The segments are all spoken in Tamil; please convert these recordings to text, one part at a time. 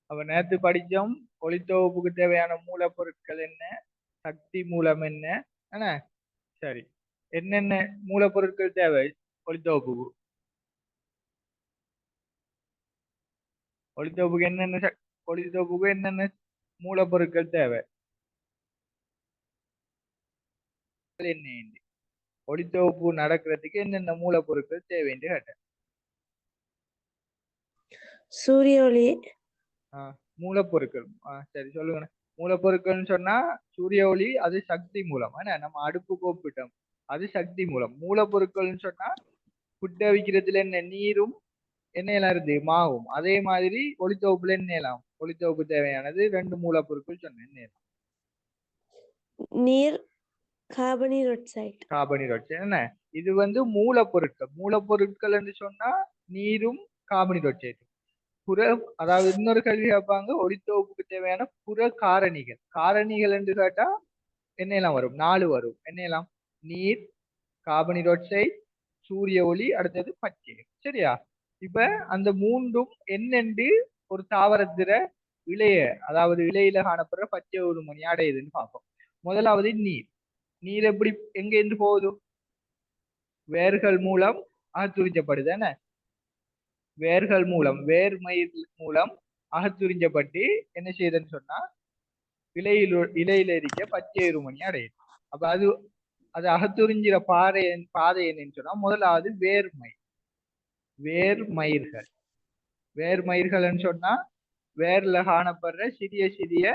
அப்ப நேத்து படிச்சோம் ஒளித்தொகுப்புக்கு தேவையான மூலப்பொருட்கள் என்ன, சக்தி மூலம் என்ன. என்ன சரி, என்னென்ன மூலப்பொருட்கள் தேவை ஒளித்தொகுப்புக்கு? ஒளித்தொகுப்புக்கு ஒளித்தொகுப்புக்கு என்னென்ன மூலப்பொருட்கள் தேவை என்ன? ஒளித்தொகுப்பு நடக்கிறதுக்கு என்னென்ன மூலப்பொருட்கள் தேவைன்னு கேட்டேன். சூரிய ஒளி. மூலப்பொருட்கள். சரி சொல்லுங்க. மூலப்பொருட்கள்னு சொன்னா சூரிய ஒளி அது சக்தி மூலம். நம்ம அடுப்பு கோப்பிட்டோம், அது சக்தி மூலம். மூலப்பொருட்கள்னு சொன்னா புட்ட வைக்கிறதுல என்ன நீரும் எண்ணெயெல்லாம் இருந்து மாவும். அதே மாதிரி ஒளித்தொகுப்புல எண்ணெயலாம். ஒளித்தொகுப்பு தேவையானது 2 மூலப்பொருட்கள் சொன்னேன். என்ன? நீர், கார்பனீரொட்சைட். கார்பனீரொட்சைட். என்ன இது வந்து மூலப்பொருட்கள். மூலப்பொருட்கள் என்று சொன்னா நீரும் கார்பனீரொட்சைடும். புற, அதாவது இன்னொரு கேள்வி கேட்பாங்க, ஒளித்தொகுப்புக்கு தேவையான புற காரணிகள். காரணிகள் என்று கேட்டா என்னெல்லாம் வரும்? 4 வரும். என்னெல்லாம்? நீர், கார்பனீரொட்சைட், சூரிய ஒளி, அடுத்தது பச்சை. சரியா? இப்ப அந்த மூன்றும் என்னென்று ஒரு தாவரத்தில இலைய, அதாவது இலையில காணப்படுற பச்சை ஒரு மணி அடையுதுன்னு பார்ப்போம். முதலாவது நீர். நீர் எப்படி எங்க இருந்து போகுது? வேர்கள் மூலம் அகத்துறிஞ்சப்படுது. என்ன வேர்கள் மூலம், வேர்மயிர் மூலம் அகத்துறிஞ்சப்பட்டு என்ன செய்யுதுன்னு சொன்னா இலையில இருக்க பச்சை இருமணி அடையுது. அப்ப அது அகத்துறிஞ்சிற பாதை என்னன்னு சொன்னா முதலாவது வேர்மயிர்கள். வேர்மயிர்கள்னு சொன்னா வேர்ல காணப்படுற சிறிய சிறிய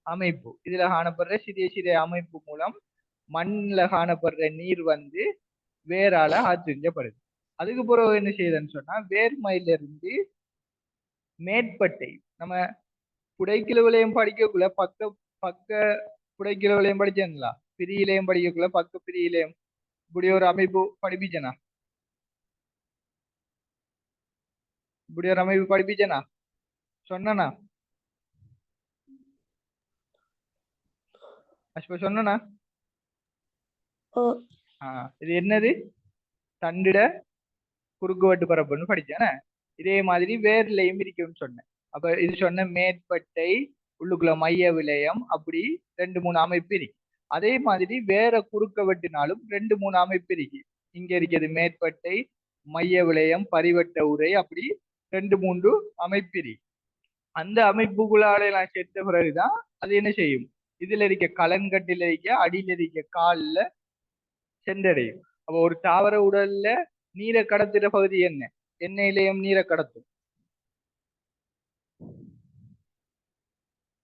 அமைப்பு. இதுல காணப்படுற சிறிய சிறிய அமைப்பு மூலம் மண்ல காணப்படுற நீர் வந்து வேரால அகத்துறிஞ்சப்படுது. அதுக்கு பிறகு என்ன செய்யுதுன்னு சொன்னா வேர்மயில இருந்து மேற்பட்டை. நம்ம புடைக்கில விலையும் படிக்கக்குள்ள பக்க புடைக்கில விலையும் படிச்சேங்களா? பிரியிலையும் படிக்கக்குள்ள பக்க பிரியிலையும் இப்படி ஒரு அமைப்பு படிப்பிச்சனா? இப்படி ஒரு அமைப்பு படிப்பிச்சனா? சொன்னா சொன்னா இது என்னது? தண்டிட குறுக்குவெட்டு பரப்புன்னு படிச்சேன. இதே மாதிரி வேர்லையும் இருக்குன்னு சொன்னேன். அப்ப இது சொன்ன மேற்பட்டை, உள்ளுக்குள்ள மைய விலையம், அப்படி 2-3 அமைப்பு இருக்கு. அதே மாதிரி வேற குறுக்க வெட்டினாலும் 2-3 அமைப்பு இருக்கு. இங்க இருக்கிறது மேற்பட்டை, மைய விலையம், பரிவட்ட உரை, அப்படி 2-3 அமைப்பு இருக்கு. அந்த அமைப்புக்குள்ளால நான் சேர்த்த பிறகுதான் அது என்ன செய்யும்? இதுல இருக்க கலன்கட்டில இருக்க அடியில இருக்க கால்ல சென்றடையும். அப்போ ஒரு தாவர உடல்ல நீரை கடத்துற பகுதி என்ன? எண்ணெயிலையும் நீரை கடத்தும்.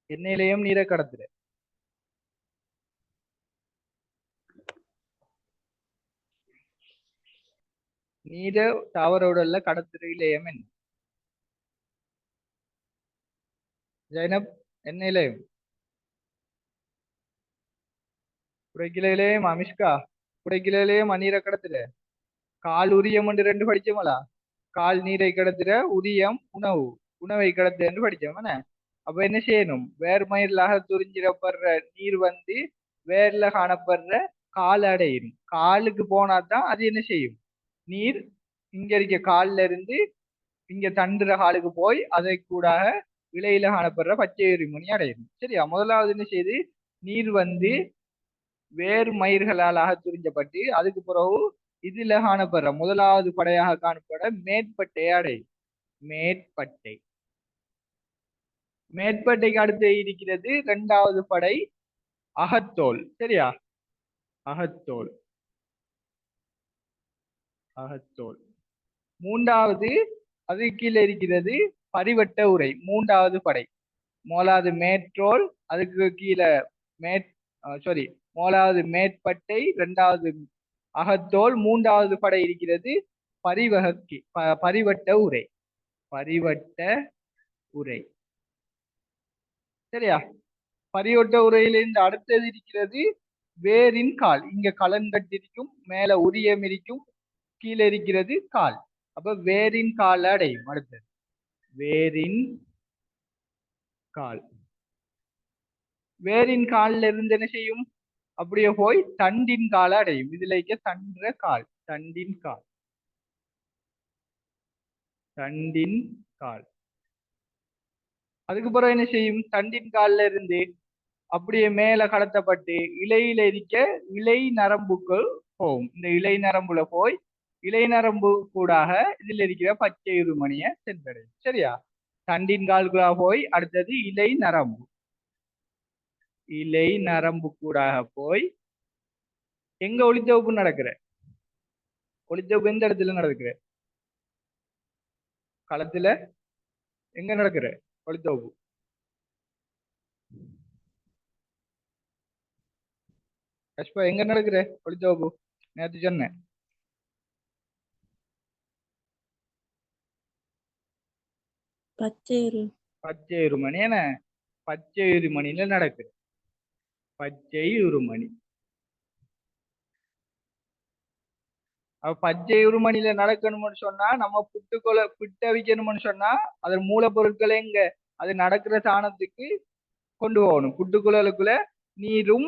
எண்ணெயிலையும் நீரை கடத்துற நீரை தாவர உடல்ல கடத்துற இலையம் என்ன? ஜைனப், எண்ணெயிலையும் குறைக்கிலையிலையும் அமிஷ்கா குறைக்கிலையிலையும் நீரை கடத்துற கால் உரியம் என்று 2 படிச்சோமலா? கால் நீரை கடத்துற, உரியம் உணவை கடத்துற என்று படிச்சோம். அப்ப என்ன செய்யணும்? வேர்மயிலாக துரிஞ்சிடப்படுற நீர் வந்து வேர்ல காணப்படுற கால் அடையும். காலுக்கு போனாதான் அது என்ன செய்யும்? நீர் இங்க இருக்க கால்ல இருந்து இங்க தண்டுற காலுக்கு போய் அதை கூடாக இலையில காணப்படுற பச்சை எரிமணி அடையும். சரியா? முதலாவது என்ன செய்யுது? நீர் வந்து வேர்மயிர்களால் துரிஞ்சப்பட்டு அதுக்கு பிறகு இதுல காணப்படுற முதலாவது படையாக காணப்பட மேற்பட்டை அடையும். மேற்பட்டைக்கு அடுத்து இருக்கிறது 2வது படை அகத்தோல். சரியா? அகத்தோல். 3வது அது கீழே இருக்கிறது பரிவட்ட உரை. 3வது படை. முதலாவது மேற்றோல், அதுக்கு கீழே முதலாவது மேற்பட்டை, 2வது அகத்தோல், 3வது படை இருக்கிறது பரிவட்ட உரை. சரியா? பரிவட்ட உரையிலிருந்து அடுத்தது இருக்கிறது வேரின் கால். இங்க கலன் கட்டிருக்கும், மேல உரியம் இருக்கும், கீழே இருக்கிறது கால். அப்ப வேரின் கால் அடையும். அடுத்தது வேரின் கால்ல இருந்து என்ன செய்யும்? அப்படியே போய் தண்டின் கால அடையும். இதுல தண்டுற கால், தண்டின் கால். அதுக்கு பிறகு என்ன செய்யும்? தண்டின் கால்ல இருந்து அப்படியே மேல கடத்தப்பட்டு இலையில இருக்க இலை நரம்புக்குள் போகும். இந்த இலை நரம்புல போய் இலை நரம்பு கூடாக இதுல இருக்கிற பச்சை இருமணிய சென்றடையும். சரியா? தண்டின் கால்குள்ளா போய் அடுத்தது இலை நரம்பு. இலை நரம்பு கூடாக போய் எங்க ஒளித்தொகுப்பு நடக்கிற? ஒளித்தொகுப்பு எந்த இடத்துல நடக்குற? களத்துல எங்க நடக்குற ஒளித்தொகுப்பு? கஷ்பா எங்க நடக்குற ஒளித்தொகுப்பு? நேற்று சொன்னேன். பச்சை இருமணி என்ன? பச்சை இருமணியில நடக்குது. பச்சை இருமணி. பச்சை இருமணியில நடக்கணும்னு சொன்னா நம்ம புட்ட வைக்கணும்னு சொன்னா அதன் மூலப்பொருட்களை எங்க அது நடக்கிற சாணத்துக்கு கொண்டு போகணும். புட்டுக்குழலுக்குள்ள நீரும்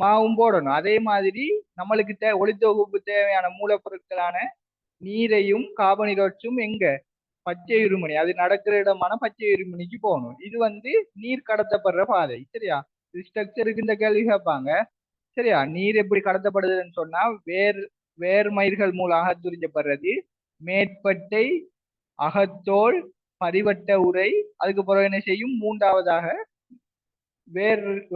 மாவும் போடணும். அதே மாதிரி நம்மளுக்கு ஒளித்தொகுப்பு தேவையான மூலப்பொருட்களான நீரையும் கார்பனீரொட்சும் எங்க? பச்சை இருமணி. அது நடக்கிற இடமான பச்சை இருமணிக்கு போகணும். இது வந்து நீர் கடத்தப்படுற பாதை. சரியா? ஸ்ட்ரக்சருக்கு இந்த கேள்வி கேட்பாங்க. சரியா? நீர் எப்படி கடத்தப்படுதுன்னு சொன்னா வேர்மயிர்கள் மூலம் அகத்துறிஞ்சப்படுறது, மேற்பட்டை, அகத்தோல், பரிவட்ட உரை, அதுக்கு பிறகு என்ன செய்யும்? மூன்றாவதாக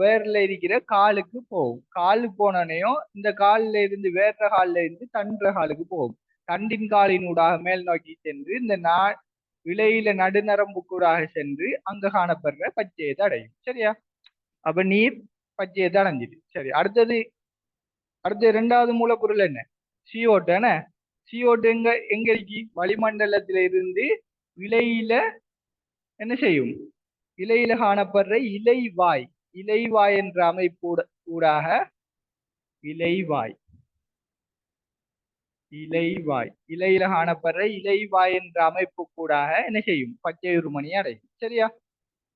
வேர்ல இருக்கிற காலுக்கு போகும். காலு போனோனையும் இந்த காலில் இருந்து வேற காலில் இருந்து தன்ற காலுக்கு போகும். தண்டின் காலினூடாக மேல் நோக்கி சென்று இந்த இலையில நடுநரம்பு கூடாக சென்று அங்க காணப்படுற பச்சையத்தை அடையும். சரியா? அப்ப நீர் பச்சையத்தை அடைஞ்சிட்டு. சரி, அடுத்தது இரண்டாவது மூலப்பொருள் என்ன? CO2 என்ன? CO2 எங்க இருக்கு? வளிமண்டலத்தில இருந்து இலையில என்ன செய்யும்? இலையில காணப்படுற இலைவாய். இலைவாய் என்ற அமைப்பு ஊடாக இலைவாய் இலையில காணப்படுற இலைவாய் என்ற அமைப்பு கூடாக என்ன செய்யும்? பச்சை இருமணி அடையும். சரியா?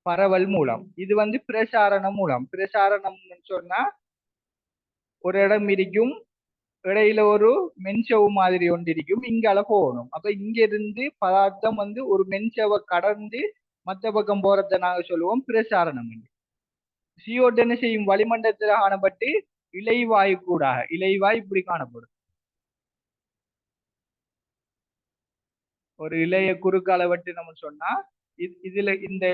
பரவல் மூலம். இது வந்து பிரசாரண மூலம். பிரசாரணம்னு சொன்னா ஒரு இடம் இருக்கும், இடையில ஒரு மென்சவு மாதிரி ஒன்று இருக்கும், இங்கால போகணும். அப்ப இங்க இருந்து பதார்த்தம் வந்து ஒரு மென்சவை கடந்து மற்ற பக்கம் போறதை நாங்க சொல்லுவோம் பிரசாரணம். CO2 என்ன செய்யும்? வளிமண்டலத்தில் காணப்பட்டு இலைவாயு கூடாக இலைவாய் இப்படி காணப்படும். ஒரு இலைய குறுக்கால வெட்டு நம்ம சொன்னா இதுல இந்த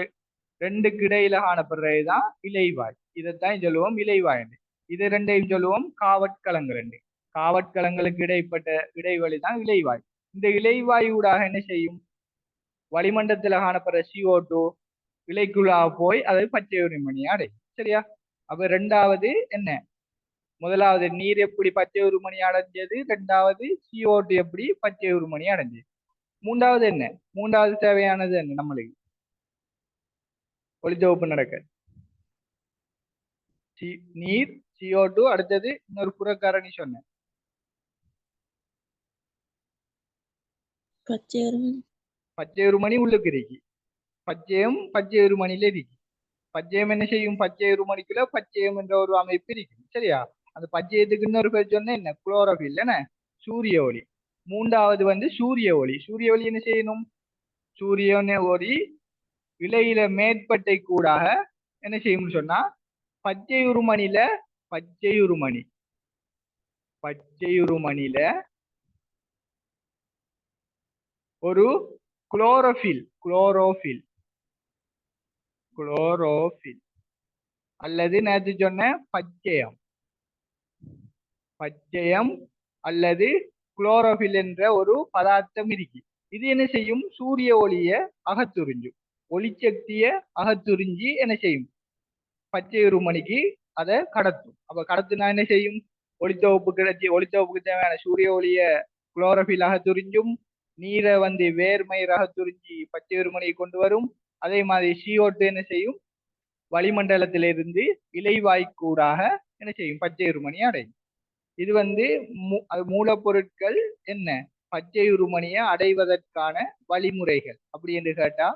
ரெண்டுக்கு இடையில காணப்படுறதுதான் இலைவாய். இதைத்தான் சொல்லுவோம் இலைவாய். இது ரெண்டையும் சொல்லுவோம் காவட்கலங்கள். காவட்கலங்களுக்கு இடைப்பட்ட இடைவெளி தான் இலைவாய். இந்த இலைவாயூடாக என்ன செய்யும்? வளிமண்டலத்துல காணப்படுற CO2 இலைக்குள்ளாக போய் அது பச்சை உரிமணி அடையும். சரியா? அப்ப ரெண்டாவது என்ன? முதலாவது நீர் எப்படி பச்சை உருமணி அடைஞ்சது, ரெண்டாவது CO2 எப்படி பச்சை உருமணி அடைஞ்சது. மூன்றாவது என்ன? மூன்றாவது தேவையானது என்ன? நம்மளுக்கு ஒளித்தொகுப்பு நடக்க நீர், CO2, அடுத்தது இன்னொரு புறக்காரணி சொன்னேன். பச்சை உருமணி உள்ளுக்கு இருக்கு. பச்சையம் பச்சை உருமணியில இருக்கு. பச்சையம் என்ன செய்யும்? பச்சை உருமணிக்குள்ள பச்சையம் என்ற ஒரு அமைப்பு இருக்கு. சரியா? அந்த பச்சையத்துக்கு இன்னொரு பேர் சொன்ன என்ன? குளோரோபில் என்ன? சூரிய ஒளி. மூன்றாவது வந்து சூரிய ஒளி. சூரிய ஒளி என்ன செய்யணும்? சூரிய ஒளி இலையில மேற்பட்டை கூடாக என்ன செய்யும்னு சொன்னா பச்சை உருமணியில ஒரு குளோரோபில் அல்லது நேற்று சொன்ன பச்சையம் அல்லது குளோரோபில் என்ற ஒரு பதார்த்தம் இருக்கு. இது என்ன செய்யும்? சூரிய ஒளிய அகத்துறிஞ்சும். ஒளிசக்திய அகத்துறிஞ்சி என்ன செய்யும்? பச்சை உருமணிக்கு அதை கடத்தும். அப்ப கடத்துனா என்ன செய்யும்? ஒளித்தொகுப்புக்கு தேவையான சூரிய ஒளிய குளோரோபில் அகத்துறிஞ்சும், நீரை வந்து வேர்மயிர் அகத்துறிஞ்சி பச்சை உருமணியை கொண்டு வரும். அதே மாதிரி CO2 என்ன செய்யும்? வளிமண்டலத்திலிருந்து இலைவாய்க்கூடாக என்ன செய்யும்? பச்சை உருமணி அடையும். இது வந்து மூலப்பொருட்கள் என்ன? பச்சை உருமணியை அடைவதற்கான வழிமுறைகள் அப்படி என்று கேட்டா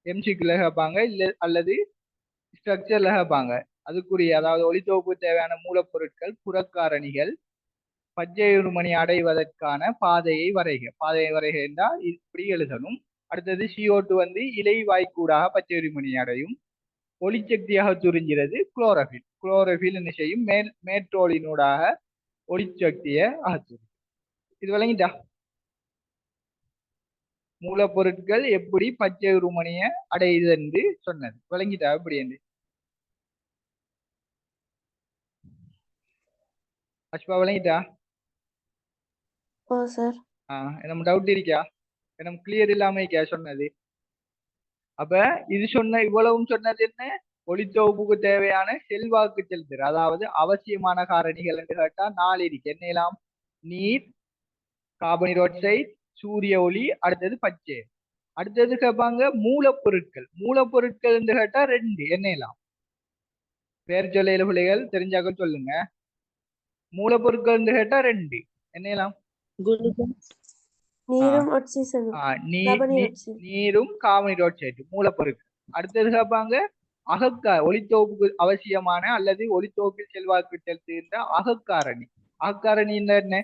MCQல கேட்பாங்க, இல்ல அல்லது ஸ்ட்ரக்சர்ல கேட்பாங்க. அதுக்குரிய அதாவது ஒளித்தொகுப்பு தேவையான மூலப்பொருட்கள், புறக்காரணிகள், பச்சை உருமணி அடைவதற்கான பாதையை வரைக என்றால் இப்படி எழுதணும். அடுத்தது CO2 வந்து இலை வாய்க்கூடாக பச்சை உரிமணி அடையும். ஒளிச்சக்தியாக துரிஞ்சிறது குளோரோஃபில். குளோரோஃபில் என்ன செய்யும்? மேற்றோலினூடாக ஒளிச்சக்தியை அகற்றும். இது விளங்கிட்டா? மூலப்பொருட்கள் எப்படி பச்சை உருமணியை அடையுது என்று சொன்னது விளங்கிட்டா? எப்படி என்று அஷ்பா விளங்கிட்டா? ஓ சார். நம்ம டவுட் இருக்கா? நம்ம கிளியர் இல்லாம இருக்கா சொன்னது? அப்ப இது சொன்ன இவ்வளவும் சொன்னது என்ன? ஒளித்தொகுப்புக்கு தேவையான செல்வாக்கு செலுத்துற, அதாவது அவசியமான காரணிகள் என்று கேட்டா 4 இருக்கு. என்னெல்லாம்? நீர், கார்பன் ஆக்சைடு, சூரிய ஒளி, அடுத்தது பச்சை. அடுத்தது கேட்பாங்க மூலப்பொருட்கள். மூலப்பொருட்கள் என்று கேட்டா 2. என்னெல்லாம்? பேர் சொல்ல பிள்ளைகள் தெரிஞ்சாக்க சொல்லுங்க. மூலப்பொருட்கள் என்று கேட்டா 2. என்னெல்லாம்? நீரும் ஆக்சிஜனும். நீரும் கார்பன் ஆக்சைடு மூலப்பொருட்கள். அடுத்தது கேட்பாங்க ஒளித்தொகுப்புக்கு அவசியமான அல்லது ஒளித்தொகுப்பில் செல்வாக்கு செலுத்துகின்ற அகக்காரணி. அகக்காரணி என்ன?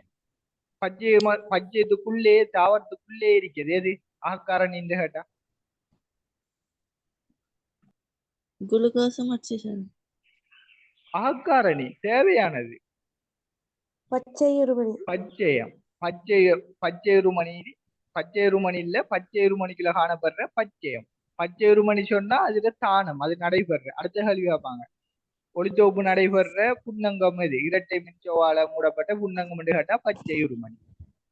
பச்சையத்துக்குள்ளே தாவரத்துக்குள்ளே இருக்கிறது. எது அகக்காரணி கேட்டா? குளுக்கோஸும் ஆக்சிஜன். அகக்காரணி தேவையானது பச்சையுருமணி. பச்சையம். பச்சையுருமணி இல்ல, பச்சையுருமணிக்குள்ள காணப்படுற பச்சையம். பச்சையுருமணி சொன்னா அதுல தானம், அது நடைபெற. அடுத்த கேள்வி கேட்பாங்க, ஒளித்தொகுப்பு நடைபெற புன்னங்கம் எது? இரட்டை மின்சோவால மூடப்பட்ட புன்னங்கம் என்று கேட்டா பச்சையுருமணி.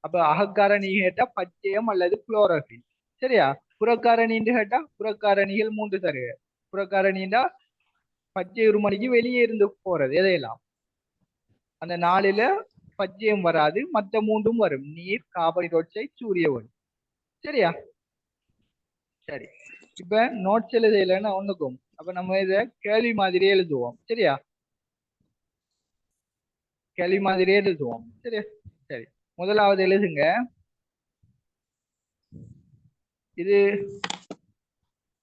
அப்ப அகக்காரணி கேட்டா பச்சையம் அல்லது குளோரோஃபில். சரியா? புறக்காரணி என்று கேட்டா புறக்காரணிகள் 3 தருக. புறக்காரணின்னா பச்சையுருமணிக்கு வெளியே இருந்து போறது. எதையெல்லாம்? அந்த 4ல பச்சையம் வராது, மற்ற 3ம் வரும். நீர், கார்பன் ஆக்சைடு, சூரிய ஒளி. சரியா? சரி, இப்ப நோட்ஸ் எழுதையிலன்னா ஒண்ணுக்கும். அப்ப நம்ம இத கேள்வி மாதிரியே எழுதுவோம். சரியா? கேள்வி மாதிரியே எழுதுவோம். சரியா? சரி, முதலாவது எழுதுங்க.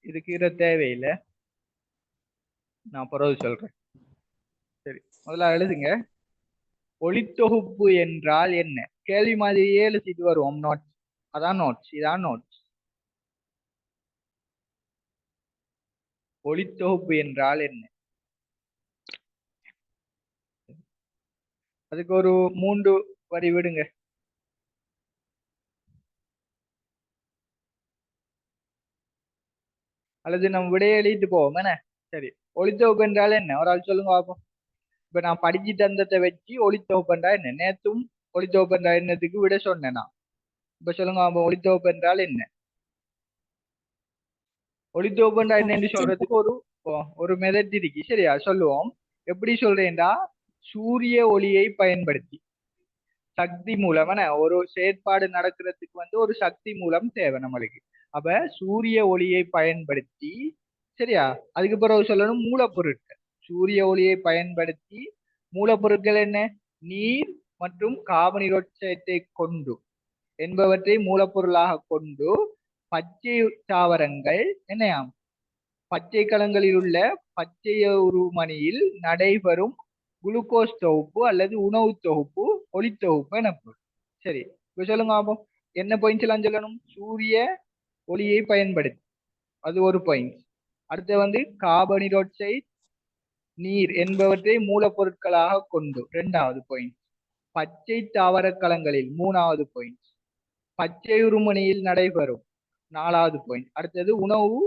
இதுக்கு இட தேவையில்லை, நான் பிறகு சொல்றேன். சரி, முதல்ல எழுதுங்க. ஒளித்தொகுப்பு என்றால் என்ன? கேள்வி மாதிரியே எழுதிட்டு வருவோம். நோட்ஸ் அதான் நோட்ஸ், இதான் நோட்ஸ். ஒளித்தொகுப்பு என்றால் என்ன? அதுக்கு ஒரு 3 வரி விடுங்க. அல்லது நம்ம விடையை எழுதிட்டு போவோம் என்ன? சரி, ஒளித்தொகுப்பு என்றால் என்ன? ஒரு ஆள் சொல்லுங்க பார்ப்போம். இப்ப நான் படிச்சு தந்தத்தை வச்சு ஒளித்தொகுப்பு என்றால் என்ன? நேத்தும் ஒளித்தொகுப்பு என்றால் என்னத்துக்கு விட சொன்னேன் நான். இப்ப சொல்லுங்க பார்ப்போம், ஒளித்தொகுப்பு என்றால் என்ன? ஒளித்தொகுப்பு என்றால் என்னன்னு சொல்றதுக்கு ஒரு மெதட் இருக்கு. சரியா? சொல்லுவோம். எப்படி சொல்றேன்டா, சூரிய ஒளியை பயன்படுத்தி சக்தி மூலம் ஒரு செயற்பாடு நடக்கிறதுக்கு வந்து ஒரு சக்தி மூலம் தேவை நம்மளுக்கு. அப்ப சூரிய ஒளியை பயன்படுத்தி, சரியா? அதுக்கு பிறகு சொல்லணும் மூலப்பொருட்கள். சூரிய ஒளியை பயன்படுத்தி மூலப்பொருட்கள் என்ன? நீர் மற்றும் கார்பன் ஆக்சைடை கொண்டு என்பவற்றை மூலப்பொருளாக கொண்டு பச்சை தாவரங்கள் என்னையாம் பச்சை களங்களில் உள்ள பச்சைய உருமணியில் நடைபெறும் குளுக்கோஸ் தொகுப்பு அல்லது உணவு தொகுப்பு ஒளித்தொகுப்பு எனப்படும். சரி, இப்ப சொல்லுங்க ஆபம், என்ன பாயிண்ட்ஸ் எல்லாம் சொல்லணும்? சூரிய ஒளியை பயன்படுத்தி, அது ஒரு பாயிண்ட். அடுத்து வந்து கார்பன் ஆக்சைடு, நீர் என்பவற்றை மூலப்பொருட்களாக கொண்டு 2வது பாயிண்ட். பச்சை தாவர களங்களில் 3வது பாயிண்ட். பச்சை உருமணியில் நடைபெறும் 4வது பாயிண்ட். அடுத்தது உணவு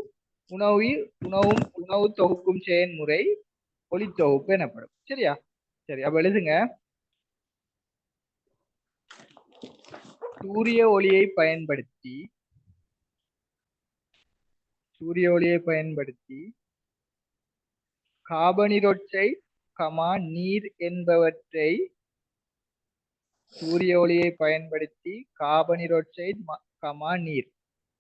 தொகுக்கும் செயல்முறை ஒளித்தொகுப்பு எனப்படும். சரியா? சரி, அப்ப எழுதுங்க. சூரிய ஒளியை பயன்படுத்தி கார்பன் ஆக்சைடு, நீர் என்பவற்றை சூரிய ஒளியை பயன்படுத்தி கார்பன் ஆக்சைடு, நீர்.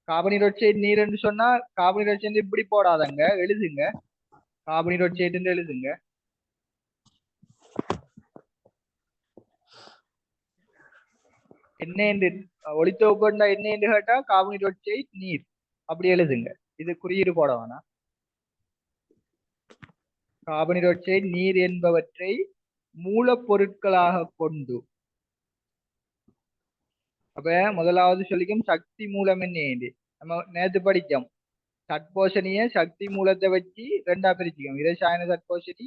கார்பன் ஆக்சைடு நீர் என்று சொன்னா கார்பன் ஆக்சைடு இப்படி போடாதங்க, எழுதுங்க. கார்பன் ஆக்சைடு எழுதுங்க. என்ன என்று ஒளித்தொகுப்புண்டா என்ன என்று கேட்டா கார்பன் ஆக்சைடு, நீர் அப்படி எழுதுங்க. இது குறியீடு போட வேணாம். கார்பன் ஆக்சைடு, நீர் என்பவற்றை மூலப்பொருட்களாக கொண்டு. அப்ப முதலாவது சொல்லிக்கும் சக்தி மூலம் என்ன? நம்ம நேத்து படிச்சோம். தட்போஷணிய சக்தி மூலத்தை வச்சு ரெண்டா பிரிச்சுக்கோம். இரசாயன தட்போஷணி,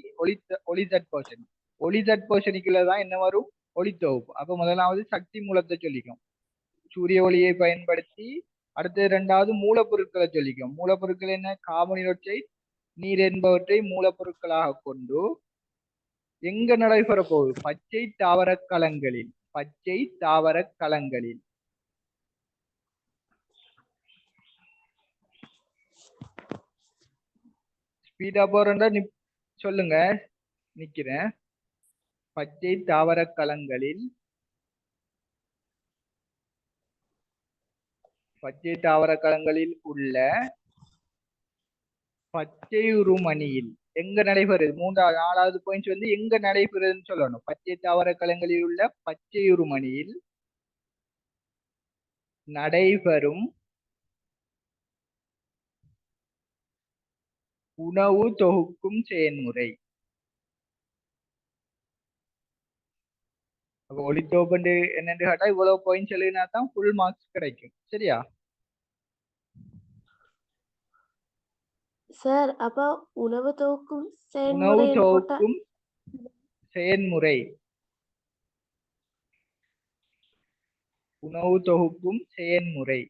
ஒளி தட்போஷணி. ஒளி தட்போஷணிக்குள்ளதான் என்ன வரும்? ஒளித்தொகுப்பு. அப்ப முதலாவது சக்தி மூலத்தை சொல்லிக்கும். சூரிய ஒளியை பயன்படுத்தி. அடுத்து இரண்டாவது மூலப்பொருட்களை சொல்லிக்கும். மூலப்பொருட்கள் என்ன? கார்பன் டை ஆக்சைடு, நீர் என்பவற்றை மூலப்பொருட்களாக கொண்டு எங்க நடைபெற போகுது? பச்சை தாவர களங்களில். பச்சை தாவர களங்களில். ஸ்பீடா போறேன்டா சொல்லுங்க, நிக்கிறேன். பச்சை தாவர களங்களில். பச்சை தாவர களங்களில் உள்ள பச்சை உருமணியில் எங்க நடைபெறுது? மூன்றாவது 4வது பாயிண்ட் வந்து எங்க நடைபெறுதுன்னு சொல்லணும். பச்சை தாவர களங்களில் உள்ள பச்சை உருமணியில் நடைபெறும் உணவு தொகுக்கும் செயல்முறை. ஒளித்தோப்பு என்னன்னு கேட்டா இவ்வளவு பாயிண்ட்ஸ் எழுதினா தான் ஃபுல் மார்க்ஸ் கிடைக்கும். சரியா சார்? அப்ப உணவு தொகுக்கும் உணவு செயல்முறை போட்டா தொகுக்கும் செயல்முறை. உணவு தொகுக்கும் செயல்முறை.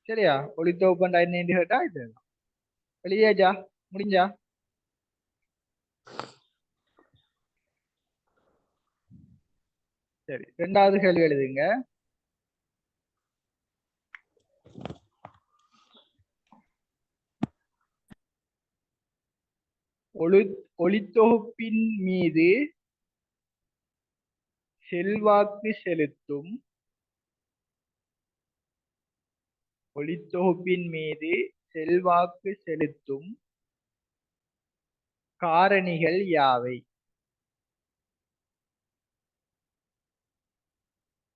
சரியா? ஒளித்தோப்பண்டா என்னன்னு கேட்டா இதுதான். வெளியாச்சா? முடிஞ்சா? சரி, 2வது கேள்வி எழுதுங்க. ஒளித்தொகுப்பின் மீது செல்வாக்கு செலுத்தும். ஒளித்தொகுப்பின் மீது செல்வாக்கு செலுத்தும் காரணிகள் யாவை?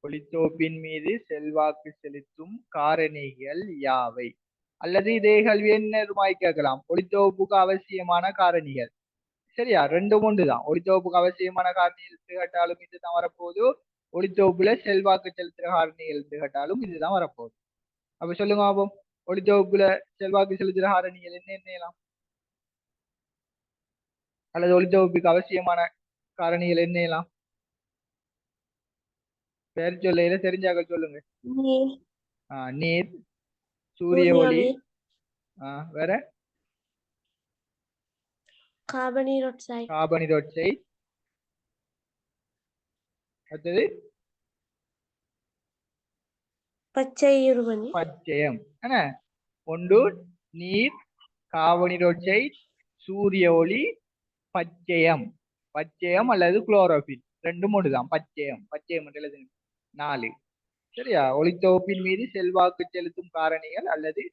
ஒளித்தொகுப்பின் மீது செல்வாக்கு செலுத்தும் காரணிகள் யாவை? அல்லது இதே கேள்வி என்ன கேட்கலாம். ஒளித்தொகுப்புக்கு அவசியமான காரணிகள். சரியா? 2 ஒன்றுதான். ஒளித்தொகுப்புக்கு அவசியமான காரணிகள் கேட்டாலும் இதுதான் வரப்போகுது. ஒளித்தொகுப்புல செல்வாக்கு செலுத்துற காரணிகள் கேட்டாலும் இதுதான் வரப்போகுது. அப்ப சொல்லுங்க பாப்போம், ஒளித்தொகுப்புல செல்வாக்கு செலுத்துற காரணிகள் என்ன என்னலாம்? அல்லது ஒளித்தொகுப்புக்கு அவசியமான காரணிகள் என்னலாம்? பேர் சொல்லையில தெரிஞ்சாக்க சொல்லுங்க. நீர், நீர், சூரிய ஒளி, வேற கார்பன் டை ஆக்சைடு, அடுத்தது பச்சை இருமணி. பச்சையம். என்ன? ஒன்று நீர், கார்பன் டை ஆக்சைடு, சூரிய ஒளி, பச்சையம். பச்சையம் அல்லது குளோரோபில், 2 ஒன்றுதான். பச்சையம். பச்சையம் 4. சரியா? ஒளித்தொகுப்பின் மீது செல்வாக்கு செலுத்தும் காரணிகள் அல்லது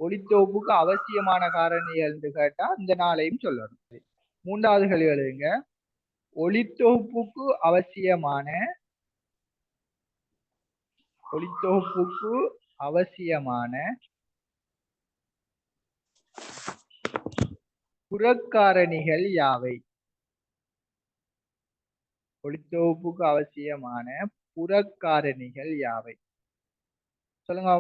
ஒளித்தொகுப்புக்கு அவசியமான காரணிகள் என்று கேட்டா இந்த 4ஐயும் சொல்லணும். 3வது கேள்வி எழுதுங்க. ஒளித்தொகுப்புக்கு அவசியமான புறக்காரணிகள் யாவை? ஒளித்தொகுப்புக்கு அவசியமான புறக்காரணிகள் யாவை? சொல்லுங்க.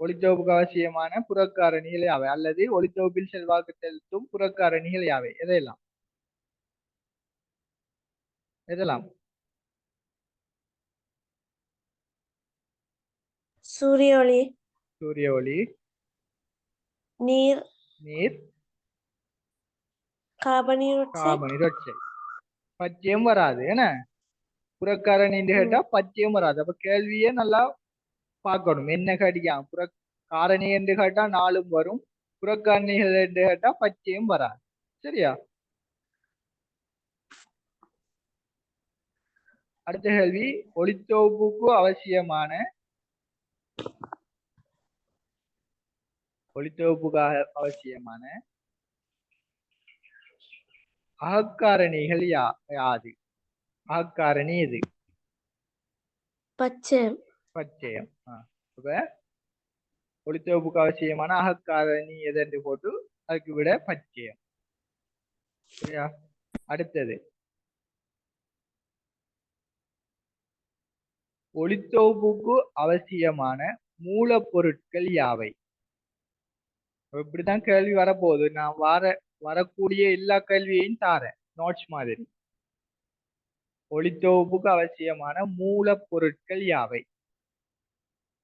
ஒளித்தொகுப்புக்கு அவசியமான புறக்காரணிகள் யாவை? அல்லது ஒளித்தொகுப்பில் செல்வாக்கு செலுத்தும் புறக்காரணிகள் யாவை? எதெல்லாம்? சூரிய ஒளி, நீர், கார்பன் டை ஆக்சைடு. பச்சையம் வராது. என்ன புறக்காரணி கேட்டா பச்சையம் வராது. அப்ப கேள்வியே நல்லா பார்க்கணும். என்ன கேட்டியா? காரணி என்று கேட்டா 4 வரும். புறக்காரணிகள் என்று கேட்டா பச்சையும் வராது. சரியா? அடுத்த கேள்வி, ஒளித்தொகுப்புக்கு அவசியமான அகக்காரணிகள் யாது? அகக்காரணி எது? பச்சையம். அப்ப ஒளித்தொகுப்புக்கு அவசியமான அகக்காரணி எது என்று போட்டு அதுக்கு விட பச்சையம். சரியா? அடுத்தது ஒளித்தொகுப்புக்கு அவசியமான மூலப்பொருட்கள் யாவை? இப்படிதான் கேள்வி வரப்போகுது. நான் வரக்கூடிய எல்லா கேள்வியையும் தாரேன் நோட்ஸ் மாதிரி. ஒளித்தொகுப்புக்கு அவசியமான மூலப்பொருட்கள் யாவை?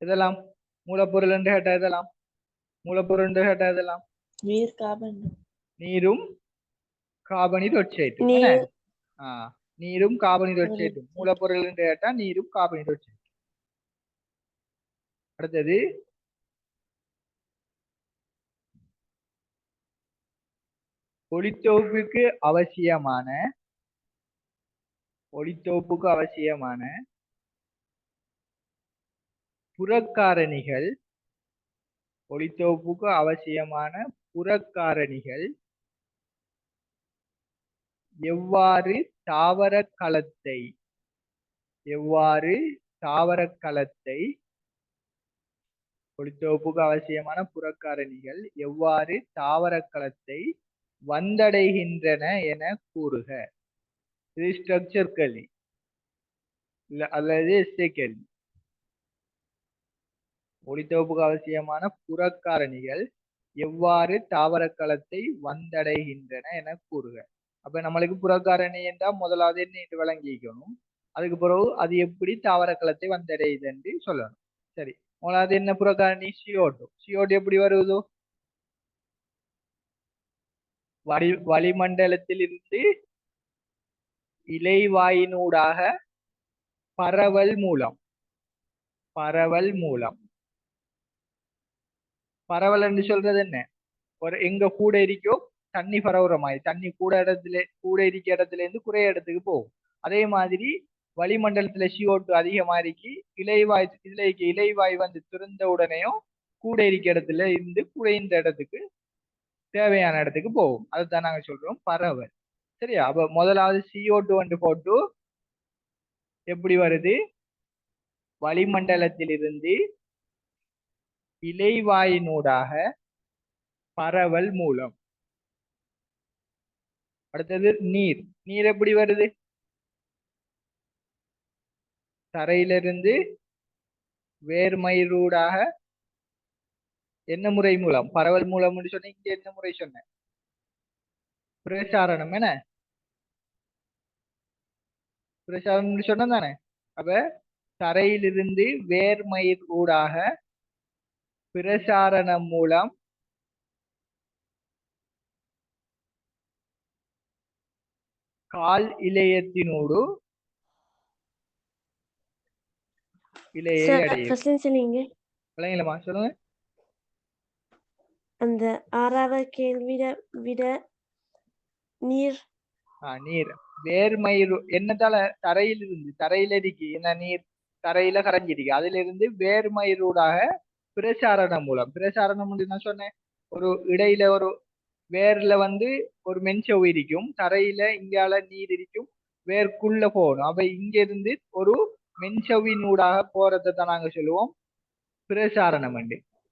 இதெல்லாம் மூலப்பொருள் என்று கேட்டா இதெல்லாம் மூலப்பொருள் என்று கேட்டா இதெல்லாம் நீர் கார்பன் நீரும் கார்பனீரொட்சைட்டும். நீர் நீரும் கார்பனீரொட்சைட்டும் மூலப்பொருள் என்று கேட்டா நீரும் கார்பனீரொட்சைட்டும். அடுத்தது ஒளித்தொகுப்புக்கு அவசியமான புறக்காரணிகள் ஒளித்தொகுப்புக்கு அவசியமான புறக்காரணிகள் எவ்வாறு தாவர களத்தை ஒளித்தொகுப்புக்கு அவசியமான புறக்காரணிகள் எவ்வாறு தாவர களத்தை வந்தடைகின்றன என கூறுக. இது ஸ்ட்ரக்சர் கேள்வி அல்லது எஸ்ஏ கேள்வி. ஒளித்தொகுப்புக்கு அவசியமான புறக்காரணிகள் எவ்வாறு தாவர களத்தை வந்தடைகின்றன என கூறுக. அப்ப நம்மளுக்கு புறக்காரணி என்றா முதலாவது என்ன விளங்கிக்கணும். அதுக்கு பிறகு அது எப்படி தாவர களத்தை வந்தடையுது என்று சொல்லணும். சரி, முதலாவது என்ன புறக்காரணி? CO2. CO2 எப்படி வருவதோ வளிமண்டலத்தில் இருந்து இலைவாயினூடாக பரவல் என்று சொல்றது என்ன? ஒரு எங்க கூட இருக்கோ தண்ணி பரவுற மாதிரி, தண்ணி கூட இருக்க இடத்துல இருந்து குறைய இடத்துக்கு போகும். அதே மாதிரி வளிமண்டலத்துல CO2 அதிகமா இருக்கி இலைவாய் வந்து திறந்த உடனேயும் கூட இருக்க இடத்துல இருந்து குறைந்த இடத்துக்கு தேவையான இடத்துக்கு போகும். அதுதான் நாங்க சொல்றோம் பரவல். சரியா? அப்ப முதலாவது CO2 வந்து போட்டு எப்படி வருது? வளிமண்டலத்திலிருந்து இலைவாயினூடாக பரவல் மூலம். அடுத்தது நீர் எப்படி வருது? தரையிலிருந்து வேர்மயிரூடாக என்ன முறை மூலம்? பரவல் மூலம் சொன்ன. இங்க என்ன முறை சொன்ன? பிரசாரணம். என்ன பிரசாரணம் சொன்ன தானே? அப்ப தரையிலிருந்து வேர்மயிர் ஊடாக பிரசாரணம் மூலம் கால் இலையத்தினோடு இலையை அடையும். விளங்கலமா? சொல்லுங்க. அந்த ஆறாவது கேள்வியில விட நீர் வேர்மயிர் என்னதால தரையில இருக்கு என்ன நீர் தரையில கரைஞ்சிருக்கு. அதுல இருந்து வேர்மயிரூடாக பிரசாரணம் மூலம் நான் சொன்னேன். ஒரு இடையில ஒரு வேர்ல வந்து ஒரு மென்சவு இருக்கும், தரையில இங்கால நீர் இருக்கும், வேர்க்குள்ள போகணும். அப்ப இங்க இருந்து ஒரு மென்சவினூடாக போறதை தான் நாங்க சொல்லுவோம் பிரசாரணம்.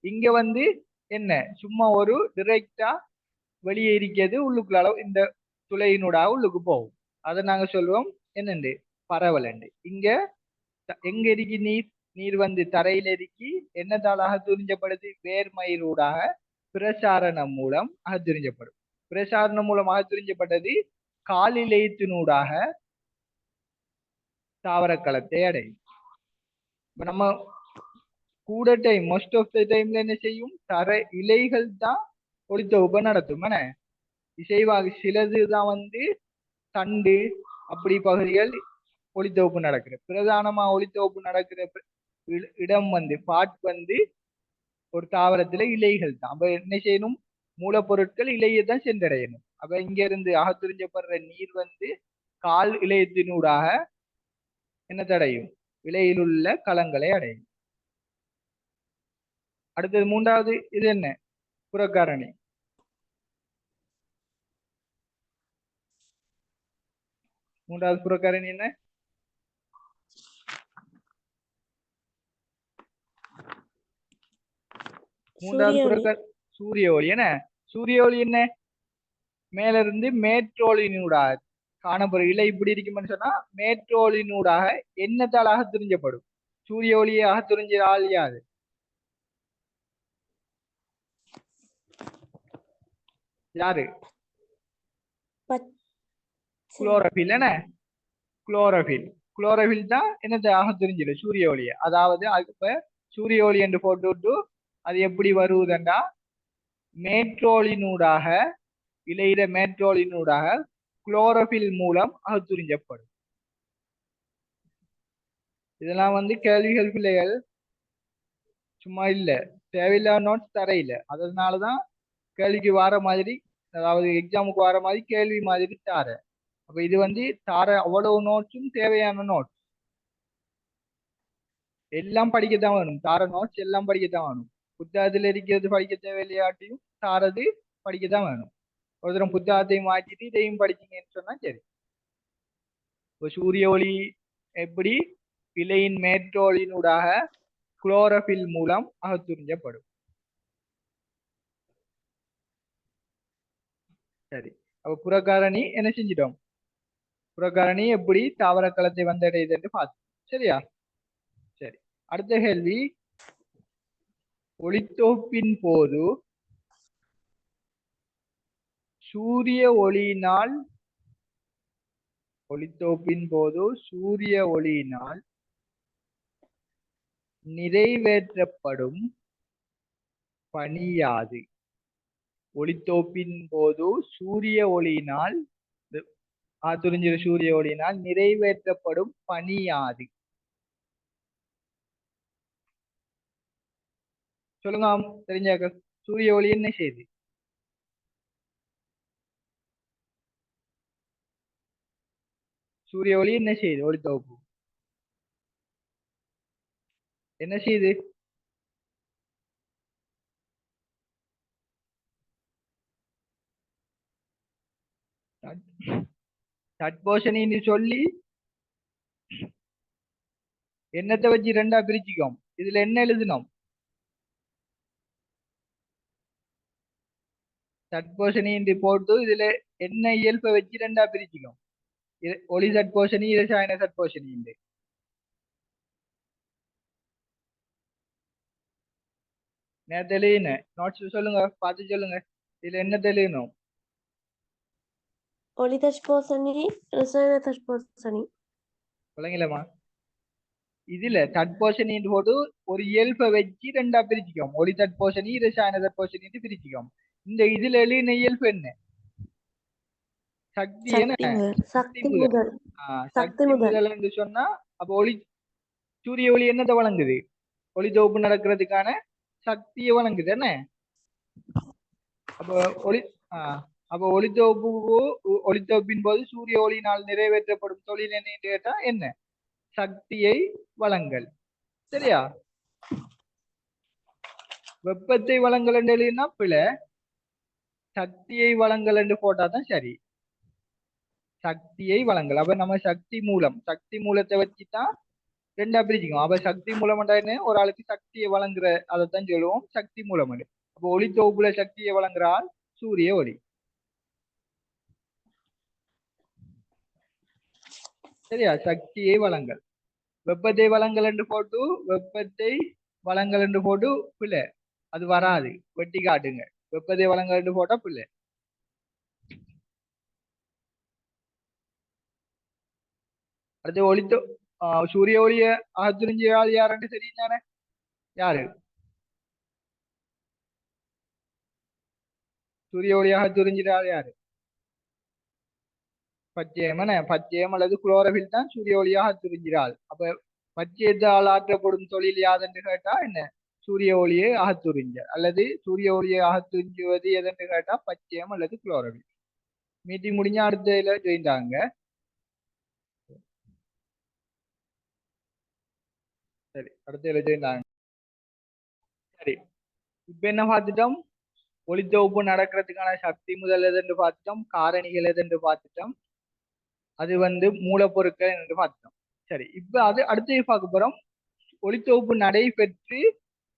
இங்க வந்து என்ன சும்மா ஒரு டிரெக்டா வெளியே இருக்கிறது உள்ளுக்குள்ள இந்த துளையினூடாக உள்ளுக்கு போகும். அதை நாங்க சொல்லுவோம் என்னண்டு பரவல். இங்க எங்க இருக்கு நீர் வந்து தரையில இருக்கி என்னதால் அகத்துறிஞ்சப்படுது? வேர்மயிரூடாக பிரசாரணம் மூலம் அகத்துறிஞ்சப்படும். பிரசாரணம் மூலம் அகத்துறிஞ்சப்பட்டது காலிலையத்தினூடாக தாவர களத்தை அடையும். நம்ம கூட டைம் மோஸ்ட் ஆஃப் த டைம்ல என்ன செய்யும்? இலைகள் தான் ஒளித்தொகுப்பை நடத்தும். இசைவாக சிலதுதான் வந்து தண்டு அப்படி பகுதிகள் ஒளித்தொகுப்பு நடக்கிற. பிரதானமா ஒளித்தொகுப்பு நடக்கிற இடம் வந்து வந்து ஒரு தாவரத்துல இலைகள் தான். அப்ப என்ன செய்யணும்? மூலப்பொருட்கள் இலையை தான் சென்றடையணும். அப்ப இங்க இருந்து அகத்துறிஞ்சப்படுற நீர் வந்து கால் இலையத்தினூடாக என்ன தடையும்? இலையில் உள்ள களங்களை அடையும். அடுத்தது மூன்றாவது இது என்ன? புறக்காரணி. மூன்றாவது புறக்காரணி என்ன? மூன்றாவது சூரிய ஒளி. என்ன சூரிய ஒளி? என்ன மேல இருந்து மேற்றோலினூடாக காணப்படும் இலை இப்படி இருக்குமென்னு சொன்னா மேற்றோலினூடாக என்னத்தால் அகத்துறிஞ்சப்படும்? சூரிய ஒளியை அகத்துறிஞ்சிற ஆள் யாரு? யாரு? குளோரோஃபில் என்ன? குளோரோஃபில் தான் என்னது அகத்துறிஞ்சிரு சூரிய ஒளியை. அதாவது இப்ப சூரிய ஒளி என்று போட்டு அது எப்படி வருவதுண்டா மேட்ரோலினூடாக இலையிற மேட்ரோலினூடாக குளோரோஃபில் மூலம் அகத்துறிஞ்சப்படும். இதெல்லாம் வந்து கேள்விகள் பிள்ளைகள் சும்மா இல்ல, தேவையில்லாத நோட்ஸ் தர இல்ல. அதனாலதான் கேள்விக்கு வர மாதிரி, அதாவது எக்ஸாமுக்கு வர மாதிரி கேள்வி மாதிரி தார. அப்ப இது வந்து தார அவ்வளவு நோட்ஸும் தேவையான நோட்ஸ் எல்லாம் படிக்கத்தான் வேணும். தார நோட்ஸ் எல்லாம் படிக்கத்தான் வேணும். புத்தகத்துல இருக்கிறது படிக்க தேவையில்லையாட்டியும் தாரது படிக்கத்தான் வேணும். ஒரு தரம் புத்தகத்தையும் மாற்றிட்டு இதையும் படிச்சீங்கன்னு சொன்னா சரி. இப்போ சூரிய ஒளி எப்படி இலையின் மேற்றோலினூடாக குளோரோஃபில் மூலம் அகத்துறிஞ்சப்படும். சரி, அப்ப புறக்காரணி என்ன செஞ்சிட்டோம்? புறக்காரணி எப்படி தாவர களத்தை வந்தடையுது என்று பார்த்தோம். சரியா? சரி, அடுத்த கேள்வி, ஒளித்தோப்பின் போது சூரிய ஒளியினால் நிறைவேற்றப்படும் பணியாது? ஒளித்தோப்பின் போது சூரிய ஒளியினால் சூரிய ஒளியினால் நிறைவேற்றப்படும் பணியாது? சொல்லுங்க தெரிஞ்சாக்க. சூரிய ஒளி என்ன செய்யுது? சூரிய ஒளி என்ன செய்யுது? ஒளித்தோப்பு என்ன செய்யுது? தட்போஷணின்னு சொல்லி என்னத்தை வச்சு ரெண்டா பிரிச்சுக்கோம். இதுல என்ன எழுதணும்? தட்போஷணி என்று போட்டு இதுல என்ன இயல்பை வச்சு ரெண்டா பிரிச்சுக்கோம். ஒளி தட்போஷணி, இரசாயன தட்போஷணி. தெளிவுன்னு நோட்ஸ் சொல்லுங்க, பார்த்து சொல்லுங்க. இதுல என்ன தெளியணும்? ஒளி தட்போஷணி, ரசாயன தட்போஷணி. விளங்கலமா? இதுல தட்போஷணி போட்டு ஒரு இயல்பை வச்சு ரெண்டா பிரிச்சுக்கோம். ஒளி தட்போஷணி, ரசாயன தட்போஷணி பிரிச்சுக்கோம். இந்த இதுல எழுதின இயல்பு என்ன? சக்தி. என்ன? சக்தி முதல். சக்தி முதல் என்று சொன்னா அப்ப சூரிய ஒளி என்னத்தை வழங்குது? ஒளி தொகுப்பு நடக்கிறதுக்கான சக்தியை வழங்குது என்ன? அப்ப ஒளித்தொகுப்பின் போது சூரிய ஒளியினால் நிறைவேற்றப்படும் தொழில் என்ன கேட்டா என்ன? சக்தியை வழங்கல். சரியா? வெப்பத்தை வழங்கல் என்று பிழை, சக்தியை வழங்கல் என்று போட்டாதான் சரி. சக்தியை வழங்கல். அப்ப நம்ம சக்தி மூலத்தை வச்சுதான் ரெண்டா பிரிச்சுக்கோம். அப்ப சக்தி மூலம் என்ன? ஒரு ஆளுக்கு சக்தியை வழங்குற அதைத்தான் சொல்லுவோம் சக்தி மூலம். அப்ப ஒளி தொகுப்புல சக்தியை வழங்குறால் சூரிய ஒளி. சரியா? சக்தியை வழங்கல். வெப்பத்தை வழங்கல் என்று போட்டு பிள்ளை அது வராது, வெட்டி காட்டுங்க. வெப்பத்தை வழங்கல் என்று போட்டா பிள்ளை. அடுத்து சூரிய ஒளிய அகத்துறிஞ்ச ஆள் யாருன்னு தெரியும் தானே? யாரு? சூரிய ஒளியாக துறிஞ்சிற ஆள் யாரு? பச்சையம். பச்சையம் அல்லது குளோரோஃபில் தான் சூரிய ஒளியாக துறிஞ்சிறாள். அப்ப பச்சையத்தால் ஆற்றப்படும் தொழில் யாதென்று கேட்டா என்ன? சூரிய ஒளியை அகத்துறிஞ்ச அல்லது சூரிய ஒளியை அகத்துறிஞ்சுவது எதென்று கேட்டா பச்சையம் அல்லது குளோரோஃபில். மீட்டிங் முடிஞ்ச அடுத்த இதுல ஜெயிந்தாங்க. சரி, அடுத்த இதுல ஜெயிந்தாங்க. சரி, இப்ப என்ன பார்த்துட்டோம்? ஒளித்தொகுப்பு நடக்கிறதுக்கான சக்தி முதல் எதென்று பார்த்துட்டோம், காரணிகள் எதென்று பார்த்துட்டோம், அது வந்து மூலப்பொருட்கள் என்று பார்த்துட்டோம். சரி, இப்ப அது அடுத்து பார்க்க போறோம். ஒளித்தொகுப்பு நடைபெற்று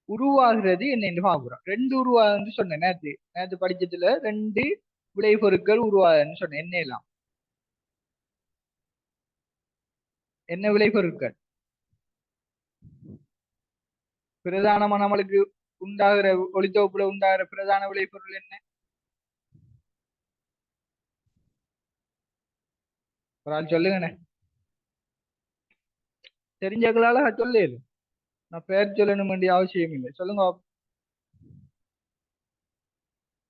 உருவாகிறது என்ன பார்க்க போறோம். ரெண்டு உருவாகுன்னு சொன்னேன் நேற்று படிச்சதுல. ரெண்டு விளைபொருட்கள் உருவாகுன்னு சொன்னேன். என்ன விளைபொருட்கள்? பிரதானமா நம்மளுக்கு உண்டாகிற ஒளித்தொகுப்புல உண்டாகிற பிரதான விளைபொருள் என்ன? ஒரு ஆள் சொல்லுங்கண்ணே. தெரிஞ்சவங்களால சொல்லு. நான் பேர் சொல்லணும் வேண்டிய அவசியம் இல்லை, சொல்லுங்க.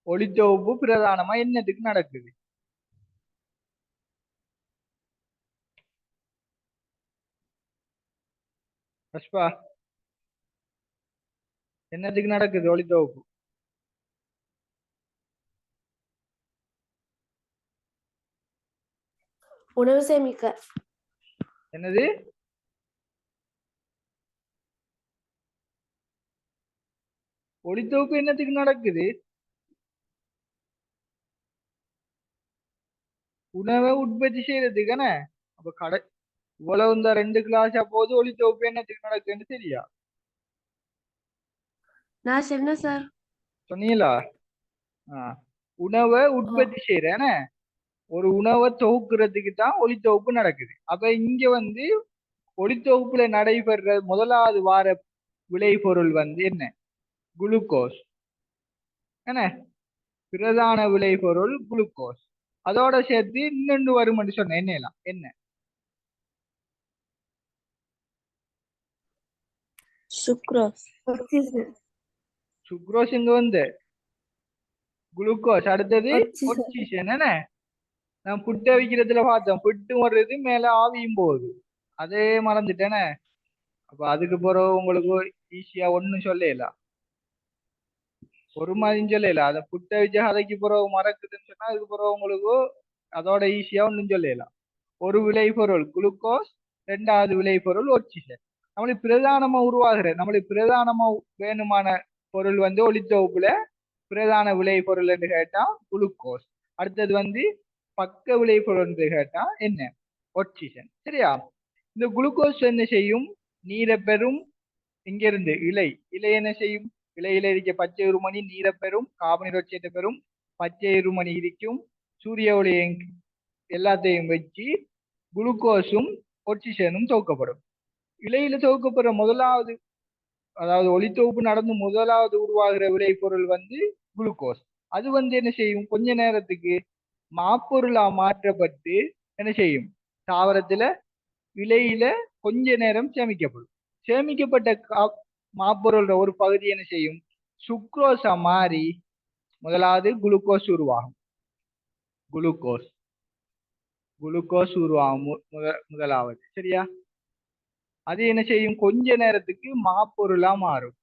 ஒளித்தொகுப்பு பிரதானமா என்னத்துக்கு நடக்குது? புஷ்பா, என்னத்துக்கு நடக்குது ஒளித்தொகுப்பு? உணவு சேமிக்க. என்னது? ஒளித்தொகுப்பு என்னத்துக்கு நடக்குது? உணவை உற்பத்தி செய்யறதுக்கானே. அப்ப கடை இவ்வளவு இந்த 2 கிளாஸா போது ஒளித்தொகுப்பு என்னத்துக்கு நடக்குதுன்னு தெரியா? நான் சொன்னேன் சார். சொன்னீங்களா? உணவை உற்பத்தி செய்யறேன்னு ஒரு உணவை தொகுக்கிறதுக்கு தான் ஒளித்தொகுப்பு நடக்குது. அப்ப இங்க வந்து ஒளித்தொகுப்புல நடைபெற முதலாவது வார விளைபொருள் வந்து என்ன? குளுக்கோஸ். என்ன பிரதான விளைபொருள்? குளுக்கோஸ். அதோட சேர்த்து இன்னொன்று வரும்னு சொன்னேன். என்னலாம் என்ன? சுக்ரோஸ். சுக்ரோஸ் இங்க வந்து குளுக்கோஸ், அடுத்தது ஆக்சிஜன். என்ன நான் புட்டை வைக்கிறதுல பார்த்தோம், புட்டு வர்றது மேல ஆவியும் போகுது, அதே மறந்துட்டேனே. அப்ப அதுக்கு பிறகு உங்களுக்கு ஈஸியா ஒண்ணும் சொல்லலாம், ஒரு மாதிரியும் சொல்லலாம். அதை புட்டை வச்சு அதைக்கு பிறகு மறக்குதுன்னு சொன்னா அதுக்கு பிறகு உங்களுக்கு அதோட ஈஸியா ஒன்றும் சொல்லலாம். ஒரு விளைபொருள் குளுக்கோஸ், ரெண்டாவது விளைபொருள் ஆக்சிஜன். நம்மளுக்கு பிரதானமா உருவாகிற நம்மளுக்கு பிரதானமா வேணுமான பொருள் வந்து ஒளித்தொகுப்புல பிரதான விளைபொருள் என்று கேட்டா குளுக்கோஸ். அடுத்தது வந்து பக்க விளைபொருள் என்று கேட்டா என்ன? ஆக்சிஜன். சரியா? இந்த குளுக்கோஸ் என்ன செய்யும்? நீரை பெறும். இங்க இருந்து இலை இலை என்ன செய்யும்? இலையில இருக்க பச்சை இருமணி நீரை பெறும், கார்பன் பெறும், பச்சை இருமணி இருக்கும், சூரிய ஒளியை எல்லாத்தையும் வச்சு குளுக்கோஸும் ஆக்சிஜனும் தொகுக்கப்படும். இலையில தொகுக்கப்படுற முதலாவது, அதாவது ஒளித்தொகுப்பு நடந்து முதலாவது உருவாகிற விளைபொருள் வந்து குளுக்கோஸ். அது வந்து என்ன செய்யும்? கொஞ்ச நேரத்துக்கு மாப்பொருளா மாற்றப்பட்டு என்ன செய்யும்? தாவரத்துல இலையில கொஞ்ச நேரம் சேமிக்கப்படும். சேமிக்கப்பட்ட மாப்பொருள் ஒரு பகுதி என்ன செய்யும்? சுக்ரோஸா மாறி முதலாவது குளுக்கோஸ் உருவாகும். குளுக்கோஸ் குளுக்கோஸ் உருவாகும் முதலாவது. சரியா? அது என்ன செய்யும்? கொஞ்ச நேரத்துக்கு மாப்பொருளா மாறும்.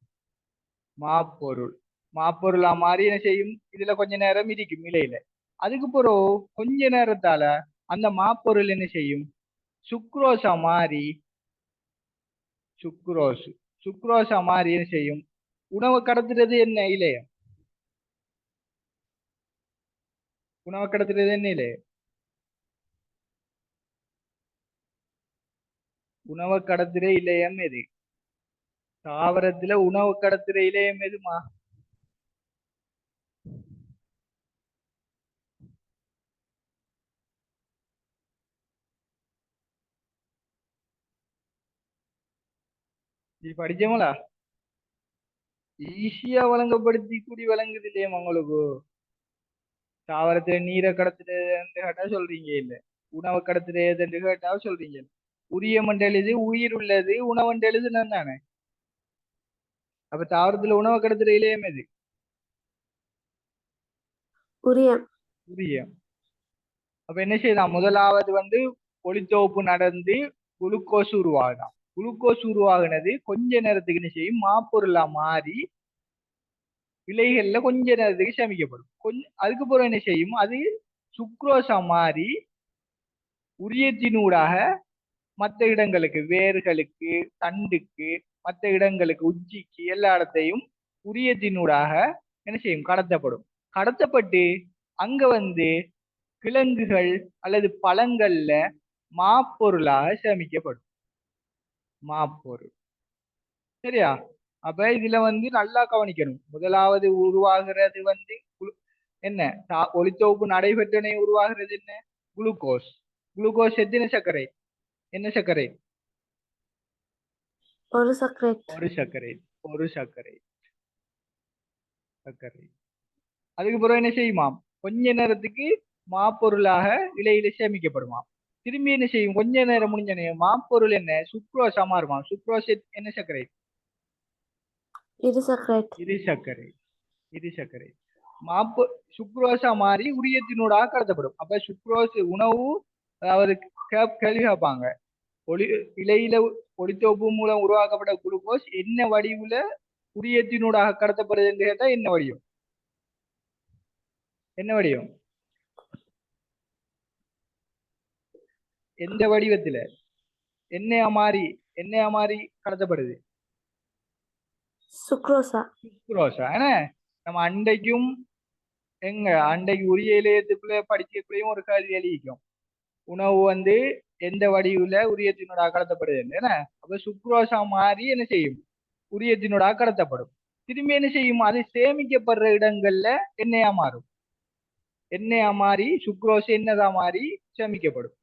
மாப்பொருள் மாப்பொருளா மாறி என்ன செய்யும்? இதுல கொஞ்ச நேரம் இருக்கும் இலையில. அதுக்கு பிறகு கொஞ்ச நேரத்தால அந்த மாப்பொருள் என்ன செய்யும்? சுக்ரோஸா மாறி சுக்ரோஸா மாறி என்ன செய்யும்? உணவு கடத்துறது என்ன? இலையம். உணவு கடத்துறது என்ன? இலையம். உணவு கடத்துற இலையம் எது? தாவரத்துல உணவு கடத்துற இலையம் எதுமா? இது படிச்சோங்களா? ஈஸியா வழங்கப்படுத்தி கூடி வழங்குது இல்லையா உங்களுக்கு? தாவரத்துல நீரை கடத்துறது கேட்டா சொல்றீங்க இல்ல, உணவு கடத்துறது கேட்டா சொல்றீங்க. உரிய மண்டெழுது உயிர் உள்ளது, உணவண்டெழுது தானே. அப்ப தாவரத்துல உணவு கடத்துற இலையம் எது? உரியம். உரியம். அப்ப என்ன செய்யலாம்? முதலாவது வந்து ஒளித்தொகுப்பு நடந்து குளுக்கோஸ் உருவாகலாம். குளுக்கோஸ் உருவாகினது கொஞ்ச நேரத்துக்கு என்ன செய்யும்? மாப்பொருளா மாறி இலைகள்ல கொஞ்ச நேரத்துக்கு சேமிக்கப்படும். அதுக்கப்புறம் என்ன செய்யும்? அது சுக்ரோஸா மாறி உரியத்தினூடாக மற்ற இடங்களுக்கு, வேர்களுக்கு, தண்டுக்கு, மற்ற இடங்களுக்கு, உச்சிக்கு, எல்லா இடத்தையும் உரியத்தினூடாக என்ன செய்யும்? கடத்தப்படும். கடத்தப்பட்டு அங்க வந்து கிழங்குகள் அல்லது பழங்கள்ல மாப்பொருளாக சேமிக்கப்படும். மாப்பொருள். சரியா? அப்ப இதுல வந்து நல்லா கவனிக்கணும். முதலாவது உருவாகிறது வந்து என்ன? ஒளித்தொகுப்பு நடைபெற்றனை உருவாகிறது என்ன? குளுக்கோஸ். குளுக்கோஸ் எத்தனை சர்க்கரை? என்ன சர்க்கரை? ஒரு சர்க்கரை. ஒரு சர்க்கரை. ஒரு சர்க்கரை. அதுக்கு பிறகு என்ன செய்யுமாம்? கொஞ்ச நேரத்துக்கு மாப்பொருளாக இலையில சேமிக்கப்படுமாம். திரும்பி என்ன செய்யும்? கொஞ்ச நேரம் முடிஞ்ச நேரம் மாப்பொருள் என்ன சுக்ரோஸா மாறுமாம். சுக்ரோஸ் என்ன சர்க்கரை? இருசக்கரைட். இரு சர்க்கரை. மாப்பு சுக்ரோஸா மாறி உரியத்தினூடாக கடத்தப்படும். அப்ப சுக்ரோஸ் உணவு, அதாவது கேள்வி கேட்பாங்க, இலையில ஒளித்தொகுப்பு மூலம் உருவாக்கப்பட்ட குளுக்கோஸ் என்ன வடிவுல உரியத்தினூடாக கடத்தப்படுதுன்னு கேட்டா என்ன வடிவம்? என்ன வடிவம்? எந்த வடிவத்துல? எண்ணெயா மாறி கடத்தப்படுது? சுக்ரோசா. சுக்ரோஸா. ஏன்னா நம்ம அண்டைக்கு உரிய இலையத்துக்குள்ள படிக்கக்குள்ளேயும் ஒரு கேள்வி எழுதிக்கும். உணவு எந்த வடிவுல உரியத்தினோட கடத்தப்படுது என்ன? அப்ப சுக்ரோஸா மாறி என்ன செய்யும்? உரியத்தினோட கடத்தப்படும். திரும்பி என்ன செய்யும்? அது சேமிக்கப்படுற இடங்கள்ல எண்ணெயா மாறும். எண்ணெயா மாறி சுக்ரோஸ் என்னதான் மாறி சேமிக்கப்படும்?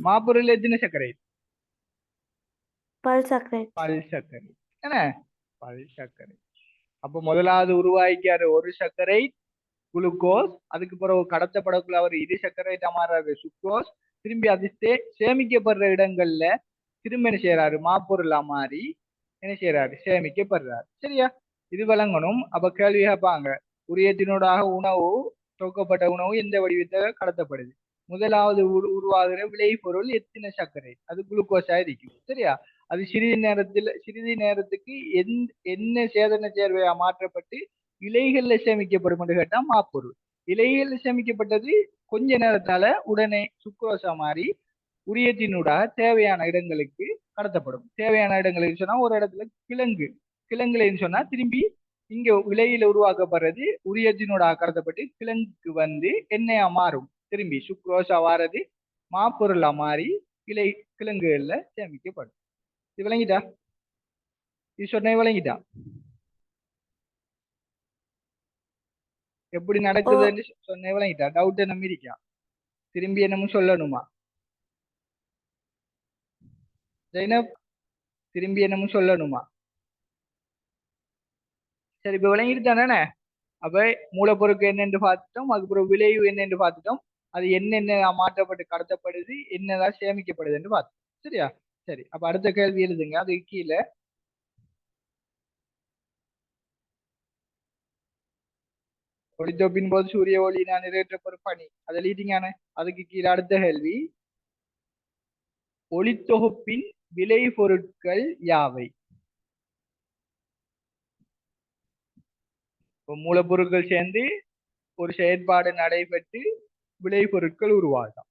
மாப்பொருள் எத்தனை சர்க்கரை? பல் சர்க்கரை. என்ன? பல் சர்க்கரை. அப்ப முதலாவது உருவாக்கியாரு ஒரு சர்க்கரை குளுக்கோஸ். அதுக்கு பிறகு கடத்தப்படக்குள்ள அவர் இரு சர்க்கரைட்டா மாறாரு சுக்ரோஸ். திரும்பி அது சேமிக்கப்படுற இடங்கள்ல திரும்ப என்ன செய்யறாரு? மாப்பொருளா மாறி என்ன செய்யறாரு? சேமிக்கப்படுறாரு. சரியா? இது விளங்கணும். அப்ப கேள்வி கேட்பாங்க, உரியத்தினூடாக உணவு, தொக்கப்பட்ட உணவு எந்த வடிவத்தை கடத்தப்படுது? முதலாவது உருவாகிற விளைபொருள் எத்தனை சர்க்கரை? அது குளுக்கோஸா இருக்கும். சரியா? அது சிறிது நேரத்துக்கு என்ன சேதன சேர்வையா மாற்றப்பட்டு இலைகள்ல சேமிக்கப்படும் என்று கேட்டா மாப்பொருள். இலைகள்ல சேமிக்கப்பட்டது கொஞ்ச நேரத்தால உடனே சுக்ரோஸா மாறி உரியத்தினூடாக தேவையான இடங்களுக்கு கடத்தப்படும். தேவையான இடங்களுக்கு சொன்னா ஒரு இடத்துல கிழங்குலன்னு சொன்னா திரும்பி இங்க இலையில உருவாக்கப்படுறது உரியத்தினூடாக கடத்தப்பட்டு கிழங்குக்கு எண்ணெயா மாறும். திரும்பி சுக்ரோஸா வாரது மாப்பொருளா மாறி கிழங்குகள்ல சேமிக்கப்படும். இது விளங்கிட்டா? இது சொன்ன விளங்கிட்டா? எப்படி நடக்குதுன்னு சொன்ன விளங்கிட்டா? டவுட் என்ன இருக்கா? திரும்பி என்னமும் சொல்லணுமா? ஜெய்னப், திரும்பி என்னமும் சொல்லணுமா? சரி, இப்ப விளங்கிட்டு தானே? அப்ப மூலப்பொருட்கள் என்னென்று பார்த்துட்டோம். அதுக்கப்புறம் விளைவு என்னென்று பார்த்துட்டோம். அது என்னென்ன மாற்றப்பட்டு கடத்தப்படுது, என்னதான் சேமிக்கப்படுது என்று பார்த்தோம். சரியா? சரி, அப்ப அடுத்த கேள்வி எழுதுங்க. அதுக்கு கீழே ஒளித்தொப்பின் போது சூரிய ஒளி நான் நிறைவேற்றப்படும் பணி அதை எழுதிங்கானே. அதுக்கு கீழே அடுத்த கேள்வி, ஒளித்தொகுப்பின் விளை பொருட்கள் யாவை? மூலப்பொருட்கள் சேர்ந்து ஒரு செயற்பாடு நடைபெற்று விளை பொருட்கள் உருவாகும்.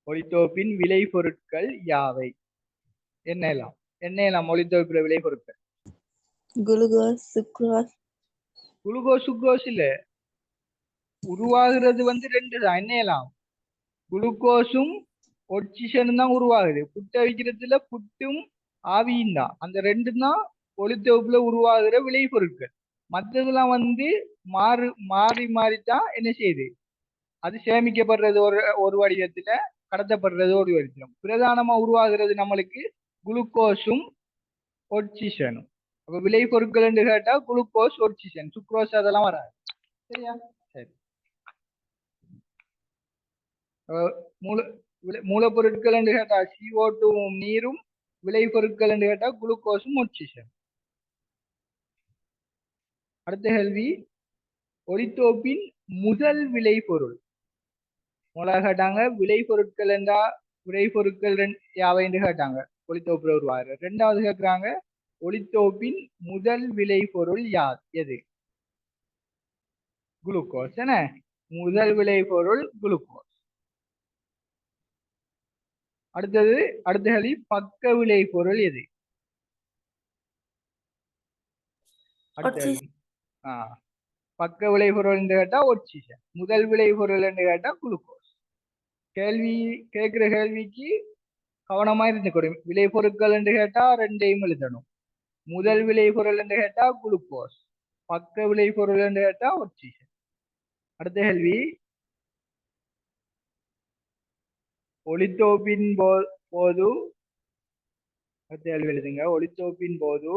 ஒளித்தொகுப்பின் விளை பொருட்கள் யாவை? என்னெல்லாம் ஒளித்தொகுப்புல விளை பொருட்கள்? குளுக்கோஸ், சுக்ரோஸ் இல்ல, உருவாகிறது ரெண்டு தான். என்னெல்லாம்? குளுக்கோஸும் ஒட்சிஜனும் தான் உருவாகுது. புட்டை வைக்கிறதுல புட்டும் ஆவியும் தான். அந்த ரெண்டு தான் ஒளித்தொகுப்புல உருவாகிற விளை பொருட்கள். மற்றதெல்லாம் மாறி மாறித்தான் என்ன செய்யுது? அது சேமிக்கப்படுறது ஒரு வடிவத்துல, கடத்தப்படுறது ஒரு வடிவம். பிரதானமா உருவாகிறது நம்மளுக்கு குளுக்கோஸும் ஒட்சிஜனும். அப்ப விளை பொருட்கள் என்று கேட்டா குளுக்கோஸ், ஒட்சிஜன், சுக்ரோஸ் அதெல்லாம் வராது. சரியா? சரி. மூலப்பொருட்கள் என்று கேட்டா CO2 நீரும், விளை பொருட்கள் என்று கேட்டா குளுக்கோஸும் ஒட்சிஜன். அடுத்த கேள்வி, ஒளித்தொகுப்பின் முதல் விளை பொருள். முதலாக கேட்டாங்க விளை பொருட்கள் என்றா யாவை என்று கேட்டாங்க. ஒளித்தொகுப்புல உருவாரு. ரெண்டாவது கேட்கிறாங்க, ஒளித்தொகுப்பின் முதல் விளை பொருள் எது? குளுக்கோஸ். என்ன? முதல் விளை பொருள் குளுக்கோஸ். அடுத்த கேள்வி, பக்க விளை பொருள் எது? பக்க விளை பொருள் என்று கேட்டா ஒட்சிஜன். முதல் விளை பொருள் என்று கேட்டா குளுக்கோஸ். கேட்கிற கேள்விக்கு கவனமா இருந்துக்கணும். விளை பொருட்கள் என்று கேட்டா ரெண்டையும் எழுதணும். முதல் விளை பொருள் என்று கேட்டா குளுக்கோஸ், பக்க விளை பொருள் என்று கேட்டா ஒட்சிஜன். அடுத்த கேள்வி, ஒளித்தோப்பின் போது எழுதுங்க. ஒளித்தோப்பின் போது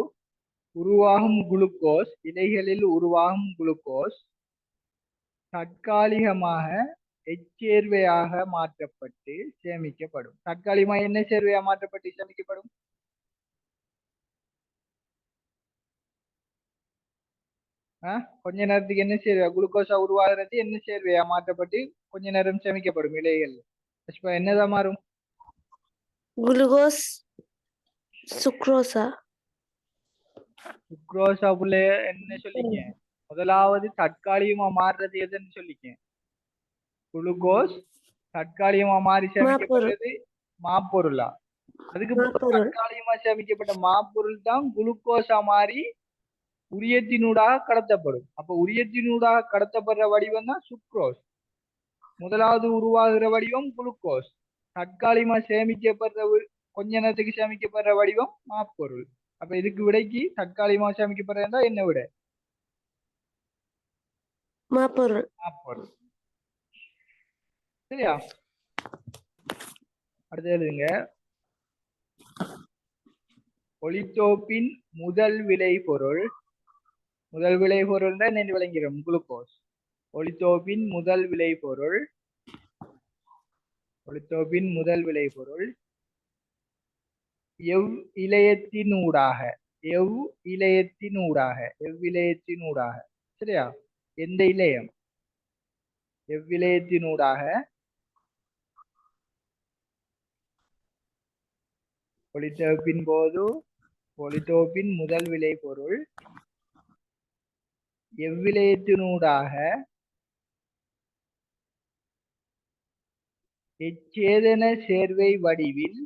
உருவாகும் குளுக்கோஸ், இலைகளில் உருவாகும் குளுக்கோஸ் தற்காலிகமாக எச்சேர்வையாக மாற்றப்பட்டு சேமிக்கப்படும். தற்காலிகமாக என்ன சேர்வையாக மாற்றப்பட்டு சேமிக்கப்படும்? கொஞ்ச நேரத்துக்கு என்ன சேர்வையா குளுக்கோஸா உருவாகிறது? என்ன சேர்வையா மாற்றப்பட்டு கொஞ்ச நேரம் சேமிக்கப்படும் இலைகள். என்னதான் மாறும்? குளுக்கோஸ் சுக்ரோசா. சுக்ரோசாவுல என்ன சொல்லிக்க? முதலாவது தற்காலிகமா மாறுறது எதுன்னு சொல்லிக்க? குளுக்கோஸ் தற்காலிகமா மாறி சேமிக்கப்படுறது மாப்பொருளா? அதுக்கு தற்காலிகமா சேமிக்கப்பட்ட மாப்பொருள் தான் குளுக்கோஸா மாறி உரியத்தினூடாக கடத்தப்படும். அப்ப உரியத்தினூடாக கடத்தப்படுற வடிவம் தான் சுக்ரோஸ். முதலாவது உருவாகிற வடிவம் குளுக்கோஸ். தற்காலிகமா சேமிக்கப்படுற கொஞ்ச நேரத்துக்கு சேமிக்கப்படுற வடிவம் மாப்பொருள். அப்ப இதுக்கு விடைக்கு தற்காலிகமா சேமிக்கப்படுறதா என்ன விட? மாப்பொருள். மாப்பொருள். சரியா? அடுத்து எழுதுங்க. ஒளித்தோப்பின் முதல் விளைபொருள் தான் என்ன விளங்கிறோம்? குளுக்கோஸ். ஒளித்தோப்பின் முதல் விளைபொருள் எவ்விலையத்தினூடாக சரியா? எந்த இலையம்? எவ்விலையத்தினூடாக ஒளித்தோப்பின் போது ஒளித்தோப்பின் முதல் விளைபொருள் எவ்விலையத்தினூடாக எச்சேதன சேர்வை வடிவில்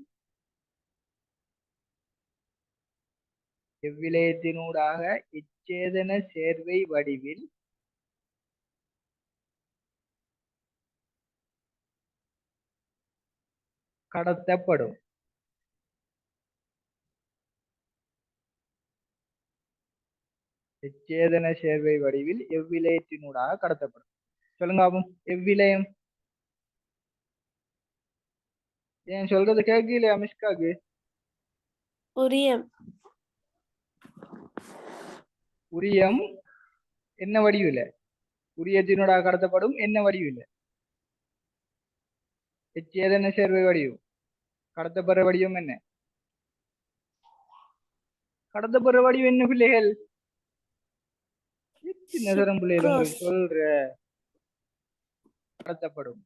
கடத்தப்படும். எச்சேதன சேர்வை வடிவில் எவ்விலையத்தினூடாக கடத்தப்படும். சொல்லுங்க எவ்விலையம். ஏன் சொல்றது கேட்கலையா மிஸ்காக்கு? உரியம் என்ன வடிவில? உரியத்தினூடாக கடத்தப்படும் என்ன வடிவில? எச்சேதன சேர்வை வடிவம். கடத்தப்படுற வடிவம் என்ன? கடத்தப்படுற வடிவம் என்ன பிள்ளைகள்? நகரம் பிள்ளைகள் சொல்ற கடத்தப்படும்.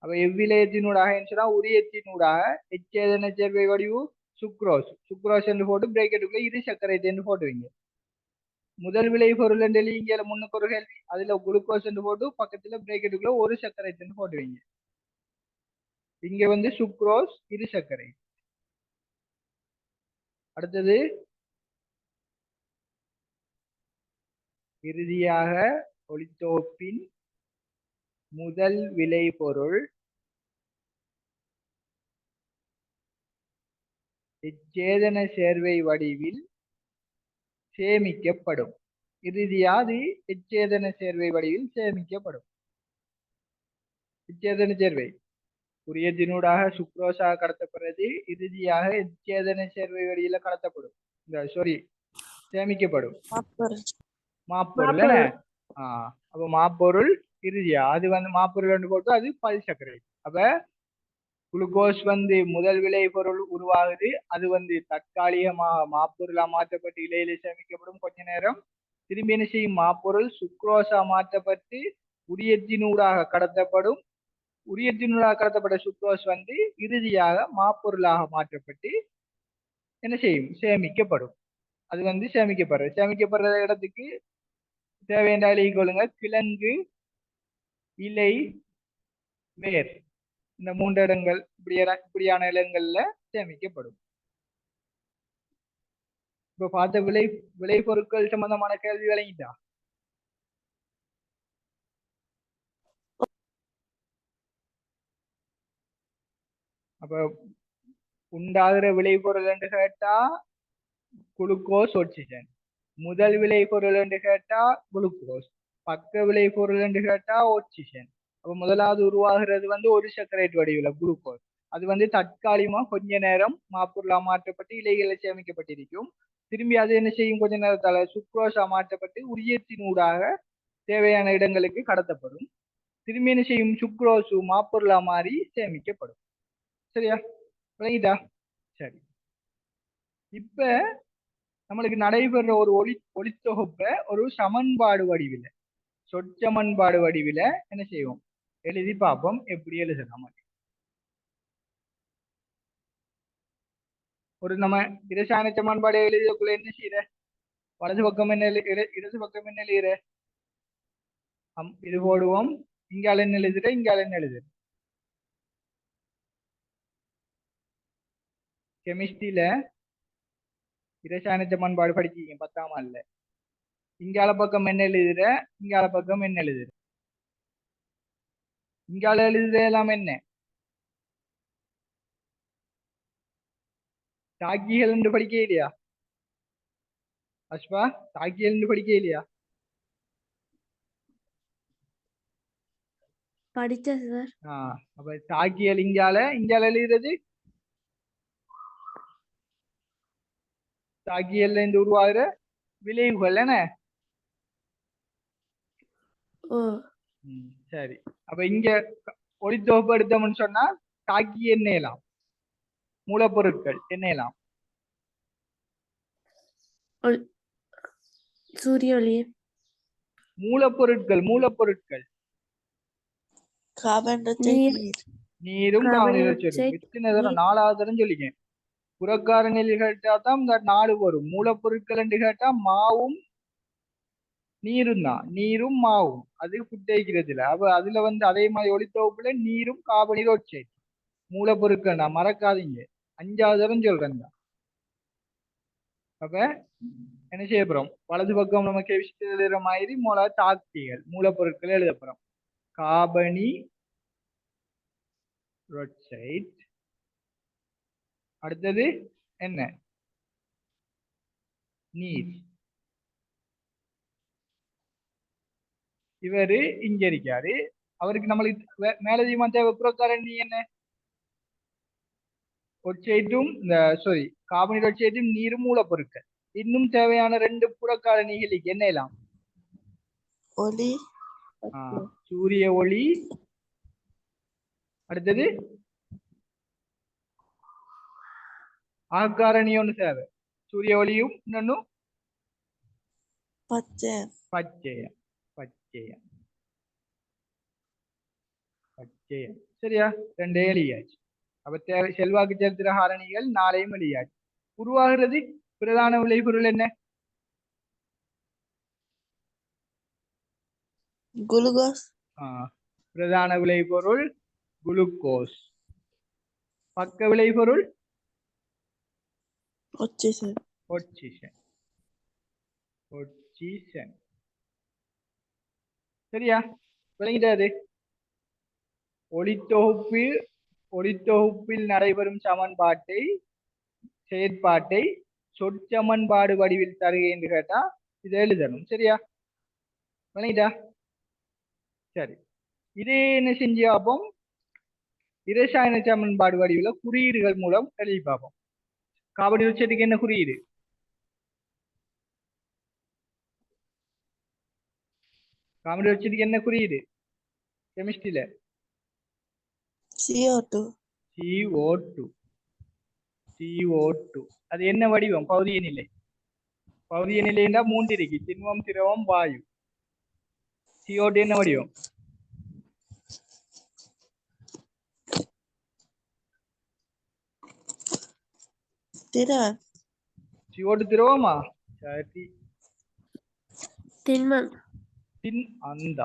அப்ப எவ்விலையத்தினூடாக உரியத்தினூடாக எச்சேதன சேர்வை வடிவு சுக்ரோஸ் என்று போட்டு பிரேக்கெட்டுக்குள்ள இரு சர்க்கரை என்று போட்டுவீங்க. முதல் விளை பொருள் என்று இங்க முன்னுக்கு ஒரு கேள்வி, அதுல குளுக்கோஸ் என்று போட்டு பக்கத்துல பிரேக்கெட்டுக்குள்ள ஒரு சர்க்கரை என்று போட்டுவீங்க. இங்க சுக்ரோஸ் இரு சர்க்கரை. அடுத்தது இறுதியாக ஒளித்தோப்பின் முதல் விளைபொருள் எச்சேதன சேர்வை வடிவில் சேமிக்கப்படும். இறுதியாது எச்சேதன சேர்வை வடிவில் சேமிக்கப்படும். எச்சேதன சேர்வை உரியத்தினூடாக சுக்ரோஸாக கடத்தப்படுறது, இறுதியாக எச்சேதன சேர்வை வடிவில கடத்தப்படும். சேமிக்கப்படும். மாப்பொருள். அப்ப மாப்பொருள் இறுதியா அது மாப்பொருள் போட்டு அது பல் சர்க்கரை. அப்ப குளுக்கோஸ் முதல் விளை பொருள் உருவாகுது. அது தற்காலிகமாக மாப்பொருளா மாற்றப்பட்டு இலையில சேமிக்கப்படும். கொஞ்ச நேரம் திரும்பி என்ன செய்யும்? மாப்பொருள் சுக்ரோஸா மாற்றப்பட்டு உரியத்தினூடாக கடத்தப்படும். உரியத்தினூடாக கடத்தப்பட்ட சுக்ரோஸ் இறுதியாக மாப்பொருளாக மாற்றப்பட்டு என்ன செய்யும்? சேமிக்கப்படும். அது சேமிக்கப்படுற இடத்துக்கு தேவையான எழுதி கொள்ளுங்க. கிழங்கு, இலை, வேர், இந்த 3 இடங்கள் இப்படியான இடங்கள்ல சேமிக்கப்படும். இப்ப பார்த்த விளை பொருட்கள் சம்பந்தமான கேள்வி விளங்கிட்டா? அப்ப உண்டாகிற விளைபொருள் என்று கேட்டா குளுக்கோஸ், ஆக்சிஜன். முதல் விளைபொருள் என்று கேட்டா குளுக்கோஸ். பக்க விளைபொருள் என்று கேட்டா ஆக்சிஜன். அப்ப முதலாவது உருவாகிறது வந்து ஒரு சர்க்கரைட் வடிவில் குளுக்கோஸ். அது வந்து தற்காலிகமா கொஞ்ச நேரம் மாப்பொருளா மாற்றப்பட்டு இலைகளை சேமிக்கப்பட்டிருக்கும். திரும்பி அது என்ன செய்யும், கொஞ்ச நேரத்தால சுக்ரோஸா மாற்றப்பட்டு உரியத்தினூடாக தேவையான இடங்களுக்கு கடத்தப்படும். திரும்பி என்ன செய்யும், சுக்ரோசு மாப்பொருளா மாறி சேமிக்கப்படும். சரியா, விளங்கிட்டா? சரி, இப்ப நம்மளுக்கு நடைபெற ஒரு ஒளித்தொகுப்ப ஒரு சமன்பாடு வடிவில, சொற்சமன்பாடு வடிவில என்ன செய்வோம், எழுதி பார்ப்போம் எப்படி எழுதலாம். ஒரு நம்ம இரசாயன சமன்பாடு எழுதியக்குள்ள என்ன செய்யற, வலது பக்கம் என்ன இடது பக்கம் என்ன எழுதுற, இது போடுவோம். இங்கால என்ன எழுதுற, இங்கால என்ன எழுதுற. கெமிஸ்ட்ரியில இரசாயன சமன்பாடு படிச்சீங்க 10ஆம் ஆண்டுல. இங்கால பக்கம் என்ன எழுதுற, இங்கால பக்கம் என்ன எழுதுற. இங்கால எழுதுற எல்லாம் என்ன, தாக்கிகள் என்று படிக்க இல்லையா அஸ்பா, தாக்கிகள் என்று படிக்க இல்லையா? படிச்சேன் சார். அப்ப தாக்கியல் இங்கால இங்கால எழுதுறது, தாக்கியல்ல இருந்து உருவாகிற விளைவுகள் என்ன. ஓ சரி, அப்ப இங்க ஒளித்தொகுப்பு எடுத்தோம்னு சொன்னா தாக்கி எண்ணெயலாம், மூலப்பொருட்கள் எண்ணெயலாம். சூரிய ஒளி. மூலப்பொருட்கள் மூலப்பொருட்கள் கார்பன் டை நீர். நீர் நீரும் கார்பன் காவனி டை வச்சிடும். ஆக்சைடு, எத்தனை தரம், நீர். 4வது தரம் சொல்லிக்கேன். புறக்காரணியில் கேட்டா தான் இந்த 4 வரும். மூலப்பொருட்கள் என்று கேட்டா மாவும் நீரும் தான், நீரும் மாவும். அது புட்டைக்கிறதுல அவ அதுல வந்து அதே மாதிரி ஒளித்தொகுப்புல நீரும் கார்பனீர் ஆக்சைடு மூலப்பொருட்கள். நான் மறக்காதீங்க, 5வது தரம் சொல்றேன் தான். அப்ப என்ன செய்ய போறோம், வலது பக்கம் நம்ம கெமிஸ்ட்ரி எழுதுற மாதிரி தாக்கிகள் மூலப்பொருட்கள் எழுத போறோம். கார்பனி ஆக்சைடு, அடுத்தது என்ன, நீர். இவரு இங்க இருக்காரு, அவருக்கு நம்மளுக்கு மேலதிகமா தேவை புறக்காரணி என்ன, ஒட்சைட்டும் இந்த சாரி கார்பனேட் ஒட்சைட்டும் நீரும் மூலப்பொருட்கள். இன்னும் தேவையான 2 புறக்காரணிகளுக்கு என்ன எல்லாம், ஒளி சூரிய ஒளி, அடுத்தது ஆகாரணி ஒன்று தேவை. சூரிய ஒளியும் இன்னொன்னு பச்சையம் பச்சையம். பச்சையம் பச்சையம் சரியா, 2 எழுதியாச்சு. அப்ப தேவை செல்வாக்கு செலுத்துற காரணிகள் 4 எழுதியாச்சு. உருவாகிறது பிரதான விளைபொருள் என்ன, குளுக்கோஸ். பிரதான விளைபொருள் குளுக்கோஸ். பக்க விளைபொருள் ஆக்சிஜன். ஆக்சிஜன். ஆக்சிஜன் சரியா, விளங்கிட்டாது. ஒளித்தொகுப்பில் நடைபெறும் செயற்பாட்டை சொற்சமன்பாடு வடிவில் தருகை என்று கேட்டா இதை எழுதணும். சரியா, விளங்கிட்டா? சரி, இதே என்ன செஞ்சு பார்ப்போம், இரசாயன சமன்பாடு வடிவில் குறியீடுகள் மூலம் எழுதி பார்ப்போம். கார்பன் ஆக்சைடுக்கு என்ன குறியீடு, கார்பன் ஆக்சைடுக்கு என்ன குறியீடு கெமிஸ்ட்ரியில, CO2. CO2. அது என்ன வடிவம், பௌதிக நிலை. பௌதிக நிலைன்னா 3 இருக்கு, திண்மம், திரவம், வாயு. CO2 என்ன வடிவம், திரவம். CO2 திரவமா, சரி, திண்மம். அந்த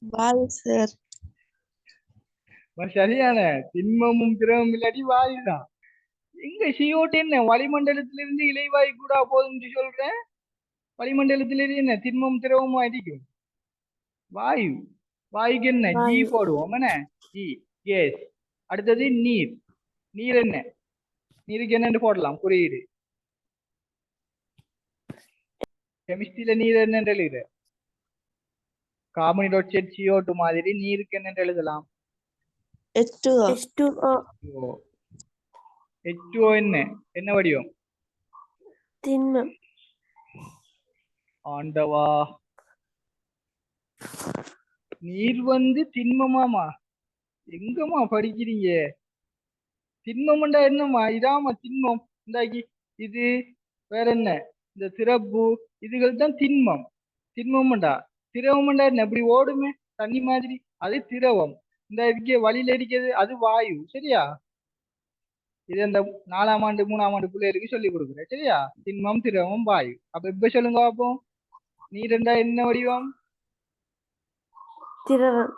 வாயு சார். சரியான, திண்மமும் திரவம் இல்லாட்டி வாயுதான். எங்க CO2 என்ன வளிமண்டலத்திலிருந்து இலைவாயு கூட போதும்னு சொல்றேன். வளிமண்டலத்திலிருந்து என்ன திண்மம் திரவமா அடிக்கும், வாயு. வாயுக்கு என்ன ஜி போடுவோம், என்ன ஜி, கேஸ். அடுத்தது நீர். நீர் என்ன, நீருக்கு என்னன்னு போடலாம் குறியீடு, கெமிஸ்ட்ரியில நீர் என்ன எழுதுற, கார்பன் டை ஆக்சைடு CO2 மாதிரி நீருக்கு என்ன எழுதலாம்? H2O. H2O. H2O. H2O என்ன என்ன வடிவம்? திண்மம். ஆண்டவா, நீர் வந்து திண்மமாமா? எங்கம்மா படிக்கிறீங்க? திண்மம்டா என்னம்மா? இதாமா திண்மம். இந்தாக்கி இது வேற என்ன? இந்த திரப்பு இதுகள் தான் திண்மம். திண்மம்டா. திரவம்டா என்ன? இப்படி ஓடுமே தண்ணி மாதிரி, அது திரவம். இந்த இதுக்கு வழியில இருக்கிறது அது வாயு. சரியா? இது இந்த 4ஆம் ஆண்டு 3ஆம் ஆண்டு பிள்ளைகளுக்கு சொல்லி கொடுக்குறேன். சரியா? திண்மம், திரவம், வாயு. அப்ப இப்ப சொல்லுங்க பார்ப்போம், நீரெண்டா என்ன வடிவம்? திரவம்.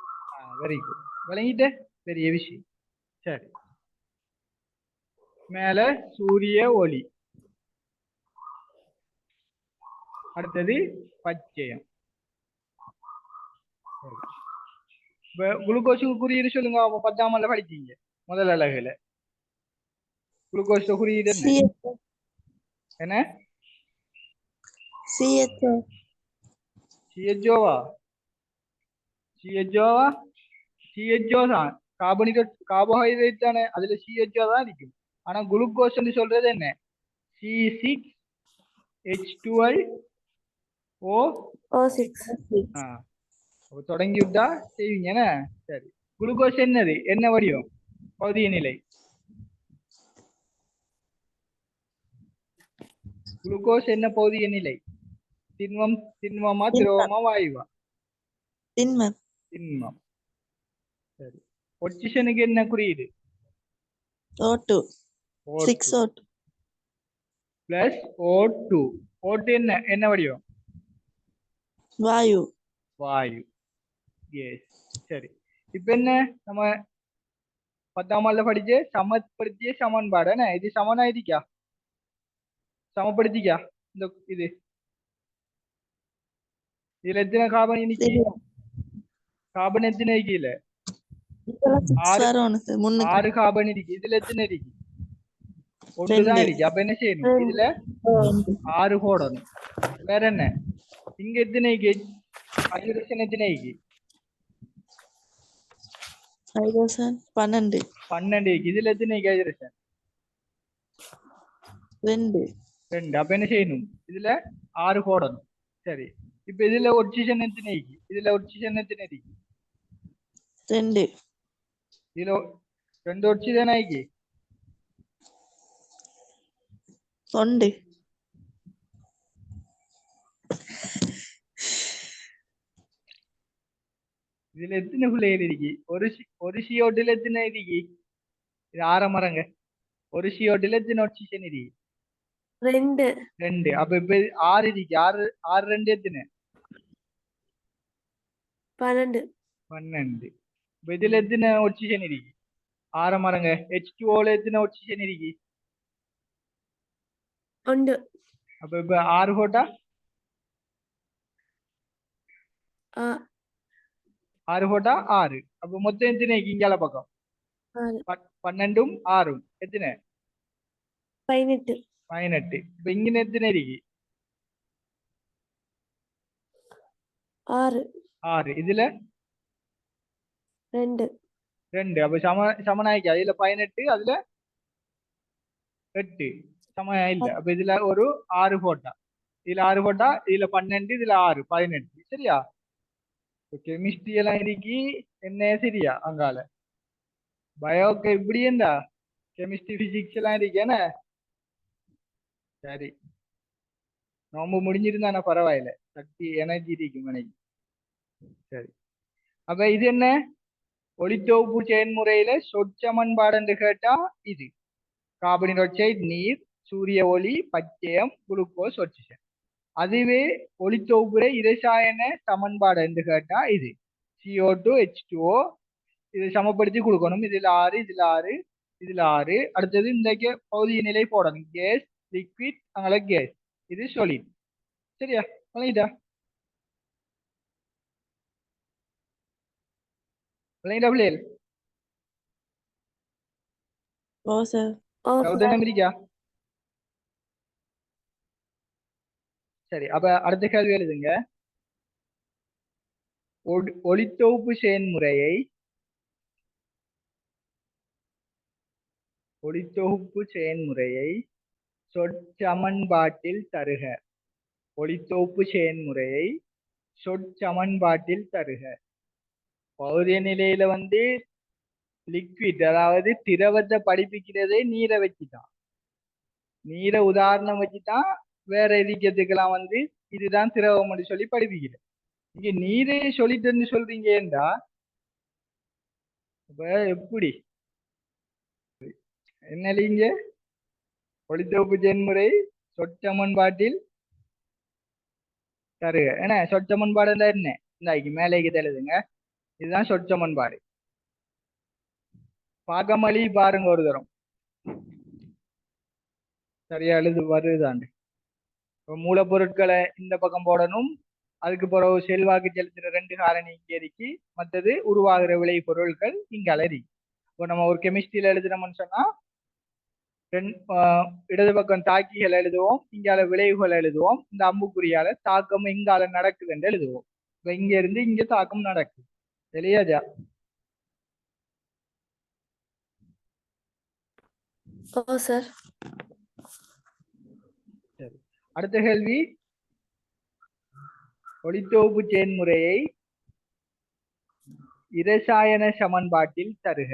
வெரி குட், விளங்கிட்ட? பெரிய விஷயம். சரி, மேல சூரிய ஒளி, அடுத்தது பச்சையம். குளுக்கோஸுக்கு குறியீடு சொல்லுங்க. 10ஆம் ஆண்டுல படிச்சீங்க முதல் அலகுல. குளுக்கோஸ் குறியீடு என்ன? CHO. என்ன? CHO. CHOவா? CHOவா? CHO தான். கார்போஹைட்ரேட் தானே, அதுல CHO தான் இருக்கும். ஆனா குளுக்கோஸ் சொல்றது என்ன? C6H12O. O6. தொடங்கி விட்டா செய்வீங்க என்ன? சரி, குளுக்கோஸ் என்னது என்ன வடிவம்? பகுதிய நிலை. குளுக்கோஸ் என்ன பகுதிய நிலை? திண்மம், திண்மமா திரவமா வாயுவா? திண்மம். திண்மம். சரி, ஒட்சிஜனுக்கு என்ன குறியீடு? O2. 6O2. Plus O2. O2 என்ன என்ன வடிவம்? வாயு. வாயு. எஸ். சரி, இப்ப என்ன நம்ம 10ஆம் ஆண்டுல படிச்ச சமப்படுத்திய சமன்பாடு என்ன? இது சமனாயிருக்கா? சமப்படுத்திக்கா? இந்த இது இதுல எத்தனை கார்பன் இன்னைக்கு? கார்பன் எத்தனை இருக்கு? இல்ல ஆறு கார்பன் இருக்கு. இதுல எத்தனை இருக்கு? ஒன்றுதான் இருக்கு. அப்ப என்ன செய்யணும்? இதுல 6 போடணும். வேற என்ன? இங்க எத்தனை இருக்கு? ஹைட்ரஜன் எத்தனை இருக்கு? 12. 12 இருக்கு. இதுல எத்தனை இருக்கு ஹைட்ரஜன்? 2. அப்ப என்ன செய்யணும்? இதுல 6 போடணும். சரி, இப்ப இதுல ஒட்சிஜன் எத்தனை இருக்கு? இதுல ஒட்சிஜன் எத்தனை இருக்கு? 2. இதுல 2 ஒட்சிஜன் ஆயிக்கு. 1. இதுல எத்தனை பிள்ளைகள் இருக்கு? ஒரு CO2ல எத்தனை இருக்கு? இது ஆரம்பரங்க. ஒரு CO2ல எத்தனை ஒட்சிஜன் இருக்கு? 2. அப்ப இப்ப 6 இருக்கு. 6 2 எத்தனை? 12. இப்ப இதுல எத்தனை ஒட்சிஜன் இருக்கு? ஆரம்பரங்க. H2Oல எத்தனை ஒட்சிஜன் இருக்கு? 1. அப்ப இப்ப 6 போட்டா 6 போட்டா 6. அப்ப மொத்தம் எத்தனை இருக்கு இங்கால பக்கம்? 12ம் 6ம் எத்தனை? 18. இப்ப இங்க எத்தனை இருக்கு? 6. இதுல 2. அப்ப சமனாயிக்கா? இதுல 18, அதுல 8 சமனா இல்ல. அப்ப இதுல ஒரு 6 போட்டா, இதுல 6 போட்டா, இதுல 12, இதுல 6 18. சரியா? கெமிஸ்ட்ரி எல்லாம் இருக்கு என்ன? சரியா? அங்கால பயோக்கு இப்படி இருந்தா கெமிஸ்ட்ரி பிசிக்ஸ் எல்லாம் இருக்கு என்ன? சரி, நோம்பு முடிஞ்சிருந்தானா பரவாயில்ல, சக்தி எனர்ஜி இருக்கும் எனக்கு. சரி, அப்ப இது என்ன? ஒளித்தொகுப்பு செயல்முறையில சொற்சமன்பாடு என்று கேட்டா இது கார்பன் டை ஆக்சைடு, நீர், சூரிய ஒளி, பச்சையம், குளுக்கோஸ், ஒட்சிஜன். அதுவே ஒளித்தொகுப்புற இரசாயன சமன்பாடு என்று கேட்டா இது CO2 H2O. இது சமப்படுத்தி கொடுக்கணும். இதுல 6, இதுல 6, இதுல 6. அடுத்தது இந்த பகுதிய நிலை போடணும். கேஸ், லிக்விட், அங்கே கேஸ், இது சொலிட். சரியா? விளங்கிட்டா பிள்ளைகள்? அமெரிக்கா. சரி, அப்ப அடுத்த கேள்வி எழுதுங்க. ஒளித்தொகுப்பு செயல்முறையை சொற்சமன்பாட்டில் தருக. ஒளித்தொகுப்பு செயல்முறையை சொற்சமன்பாட்டில் தருக. பௌதிக நிலையில வந்து லிக்விட் அதாவது திரவத்தை படிப்பிக்கிறதே நீரை வச்சுதான். நீரை உதாரணம் வச்சுதான் வேற எதிக்கிறதுக்கெல்லாம் வந்து இதுதான் திரவம் சொல்லி படிப்பிக்கிறேன். இங்க நீரே சொல்லிட்டு சொல்றீங்க ஏண்டா இப்ப எப்படி என்னலீங்க ஒளித்தொகுப்பு செயல்முறை சொற்சமன்பாட்டில் தருக. என்ன சொற்சமன்பாடு என்ன இந்தாக்கி மேலேக்கு தெழுதுங்க. இதுதான் சொற்சமன்பாடு. பாகமளி பாருங்க ஒரு தரம் சரியா எழுது வருதாண்டு. மூலப்பொருட்களை இந்த பக்கம் போடணும். அதுக்கு பிறகு செல்வாக்கு செலுத்துற 2 காரணி இங்க இருக்கு. மற்றது உருவாகிற விளை பொருட்கள் இங்க அலறி. இப்போ நம்ம ஒரு கெமிஸ்ட்ரியில எழுதுனோம்னு சொன்னா இடது பக்கம் தாக்கிகள் எழுதுவோம், இங்கால விளைவுகள் எழுதுவோம். இந்த அம்புக்குறியால தாக்கம் இங்கால நடக்குதுன்னு எழுதுவோம். இப்ப இங்க இருந்து இங்க தாக்கம் நடக்குது. தெரியாதா? ஓ சார். சரி, அடுத்த கேள்வி. ஒளித்தொகுப்பு செயல்முறையை இரசாயன சமன்பாட்டில் தருக.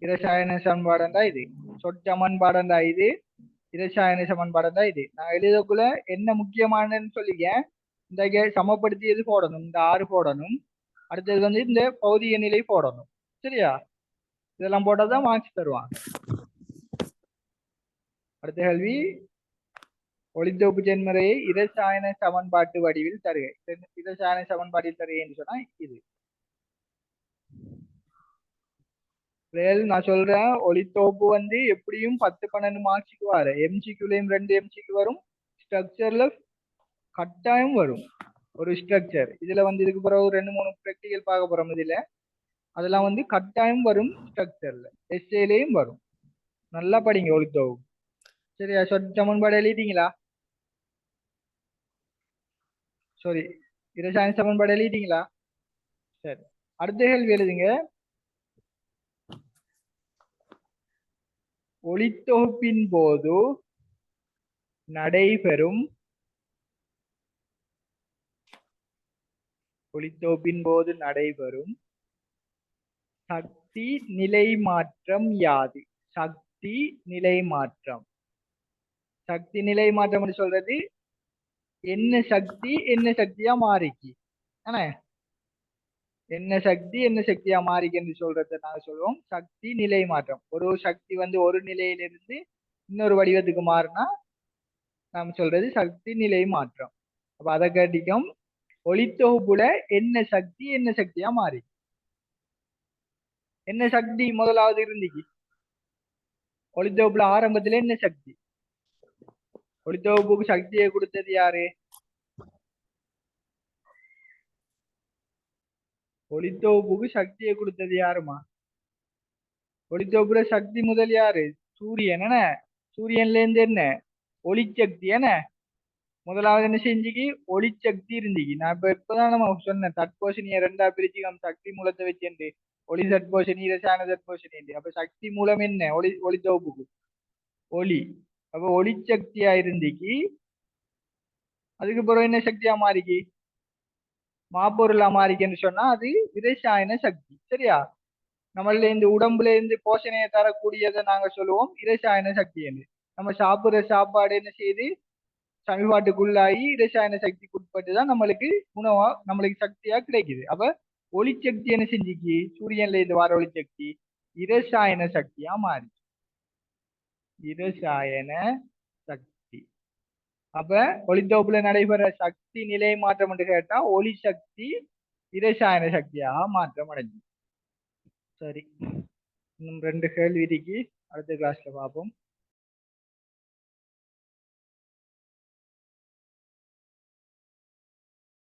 இரசாயன சமன்பாடுண்டா இது, சொற்சமன்பாடுண்டா இது, இரசாயன சமன்பாடுண்டா இது. நான் எழுதக்குள்ள என்ன முக்கியமானன்னு சொல்லிக்க. இந்த சமப்படுத்தியது போடணும், இந்த 6 போடணும். அடுத்தது வந்து இந்த பௌதிக நிலை போடணும். சரியா? இதெல்லாம் போட்டாதான் மார்க்ஸ் தருவாங்க. அடுத்த கேள்வி. ஒளித்தொகுப்பு செயல்முறையை இரசாயன சமன்பாட்டு வடிவில் தருக. இரசாயன சமன்பாட்டில் தருக என்று சொன்னா இது. நான் சொல்றேன், ஒளித்தொகுப்பு வந்து எப்படியும் 10-12 மார்க்ஸுக்கு வர. எம்சிக்யூலையும் 2 எம்சிக்கு வரும், ஸ்ட்ரக்சர்ல கட்டாயம் வரும் ஒரு ஸ்ட்ரக்சர். இதுல வந்து இதுக்கு பிறகு 2-3 ப்ராக்டிகல் பார்க்க போறோம். இதுல அதெல்லாம் வந்து கட்டாயம் வரும். ஸ்ட்ரக்சர்ல எஸ்ஏலையும் வரும். நல்லா படிங்க ஒளித்தொகுப்பு. சரியா? சமன்பாடு எழுதிட்டீங்களா? சாரி, இரசாயன சமன்பாடு எழுதிட்டீங்களா? சரி, அடுத்த கேள்வி எழுதுங்க. ஒளித்தொகுப்பின் போது நடைபெறும் சக்தி நிலை மாற்றம் யாது? சக்தி நிலை மாற்றம். சக்தி நிலை மாற்றம் சொல்றது என்ன சக்தி என்ன சக்தியா மாறிக்கு. என்ன சக்தி என்ன சக்தியா மாறிக்குன்னு சொல்றத நாங்க சொல்லுவோம் சக்தி நிலை மாற்றம். ஒரு சக்தி வந்து ஒரு நிலையிலிருந்து இன்னொரு வடிவத்துக்கு மாறினா நாம சொல்றது சக்தி நிலை மாற்றம். அப்ப அதை கேட்டிக்கும் ஒளித்தொகுப்புல என்ன சக்தி என்ன சக்தியா மாறி. என்ன சக்தி முதலாவது இருந்துச்சு ஒளித்தொகுப்புல? ஆரம்பத்துல என்ன சக்தி? ஒளித்தொகுப்புக்கு சக்தியை கொடுத்தது யாரு? ஒளித்தொகுப்புக்கு சக்தியை கொடுத்தது யாருமா? ஒளித்தொகுப்புல சக்தி முதல் யாரு? சூரியன். என்ன சூரியன்ல இருந்து என்ன ஒளிச்சக்தி. என்ன முதலாவது என்ன செஞ்சுக்கு ஒளிச்சக்தி இருந்துச்சு. நான் இப்பதான் நம்ம சொன்னேன் தட்போஷணிய 2ஆ பிரிச்சு சக்தி மூலத்தை வச்சு ஒளி தட்போஷணி இரசாயன தட்போஷணி. அப்ப சக்தி மூலம் என்ன ஒளித்தொகுப்புக்கு ஒளி. அப்ப ஒளிச்சக்தியா இருந்துச்சு. அதுக்கு பிறகு என்ன சக்தியா மாறிக்கு? மாப்பொருளா மாறிக்குன்னு சொன்னா அது இரசாயன சக்தி. சரியா? நம்மள இந்த உடம்புல இருந்து போஷணையை தரக்கூடியதை நாங்க சொல்லுவோம் இரசாயன சக்தி என்று. நம்ம சாப்பிடுற சாப்பாடு என்ன செய்யுது? சமன்பாட்டுக்குள்ளாகி இரசாயன சக்திக்கு உட்பட்டுதான் நம்மளுக்கு உணவா நம்மளுக்கு சக்தியா கிடைக்குது. அப்ப ஒளிச்சக்தி என்ன செஞ்சுக்கு? சூரியன்ல இருந்து வர ஒளிச்சக்தி இரசாயன சக்தியா மாறி. இரசாயன சக்தி. அப்ப ஒளித்தொகுப்புல நடைபெற சக்தி நிலை மாற்றம் என்று கேட்டா ஒளி சக்தி இரசாயன சக்தியாக மாற்றம் அடைஞ்சு. சரி, இன்னும் 2 கேள்வி இருக்கு. அடுத்த கிளாஸ்ல பார்ப்போம்.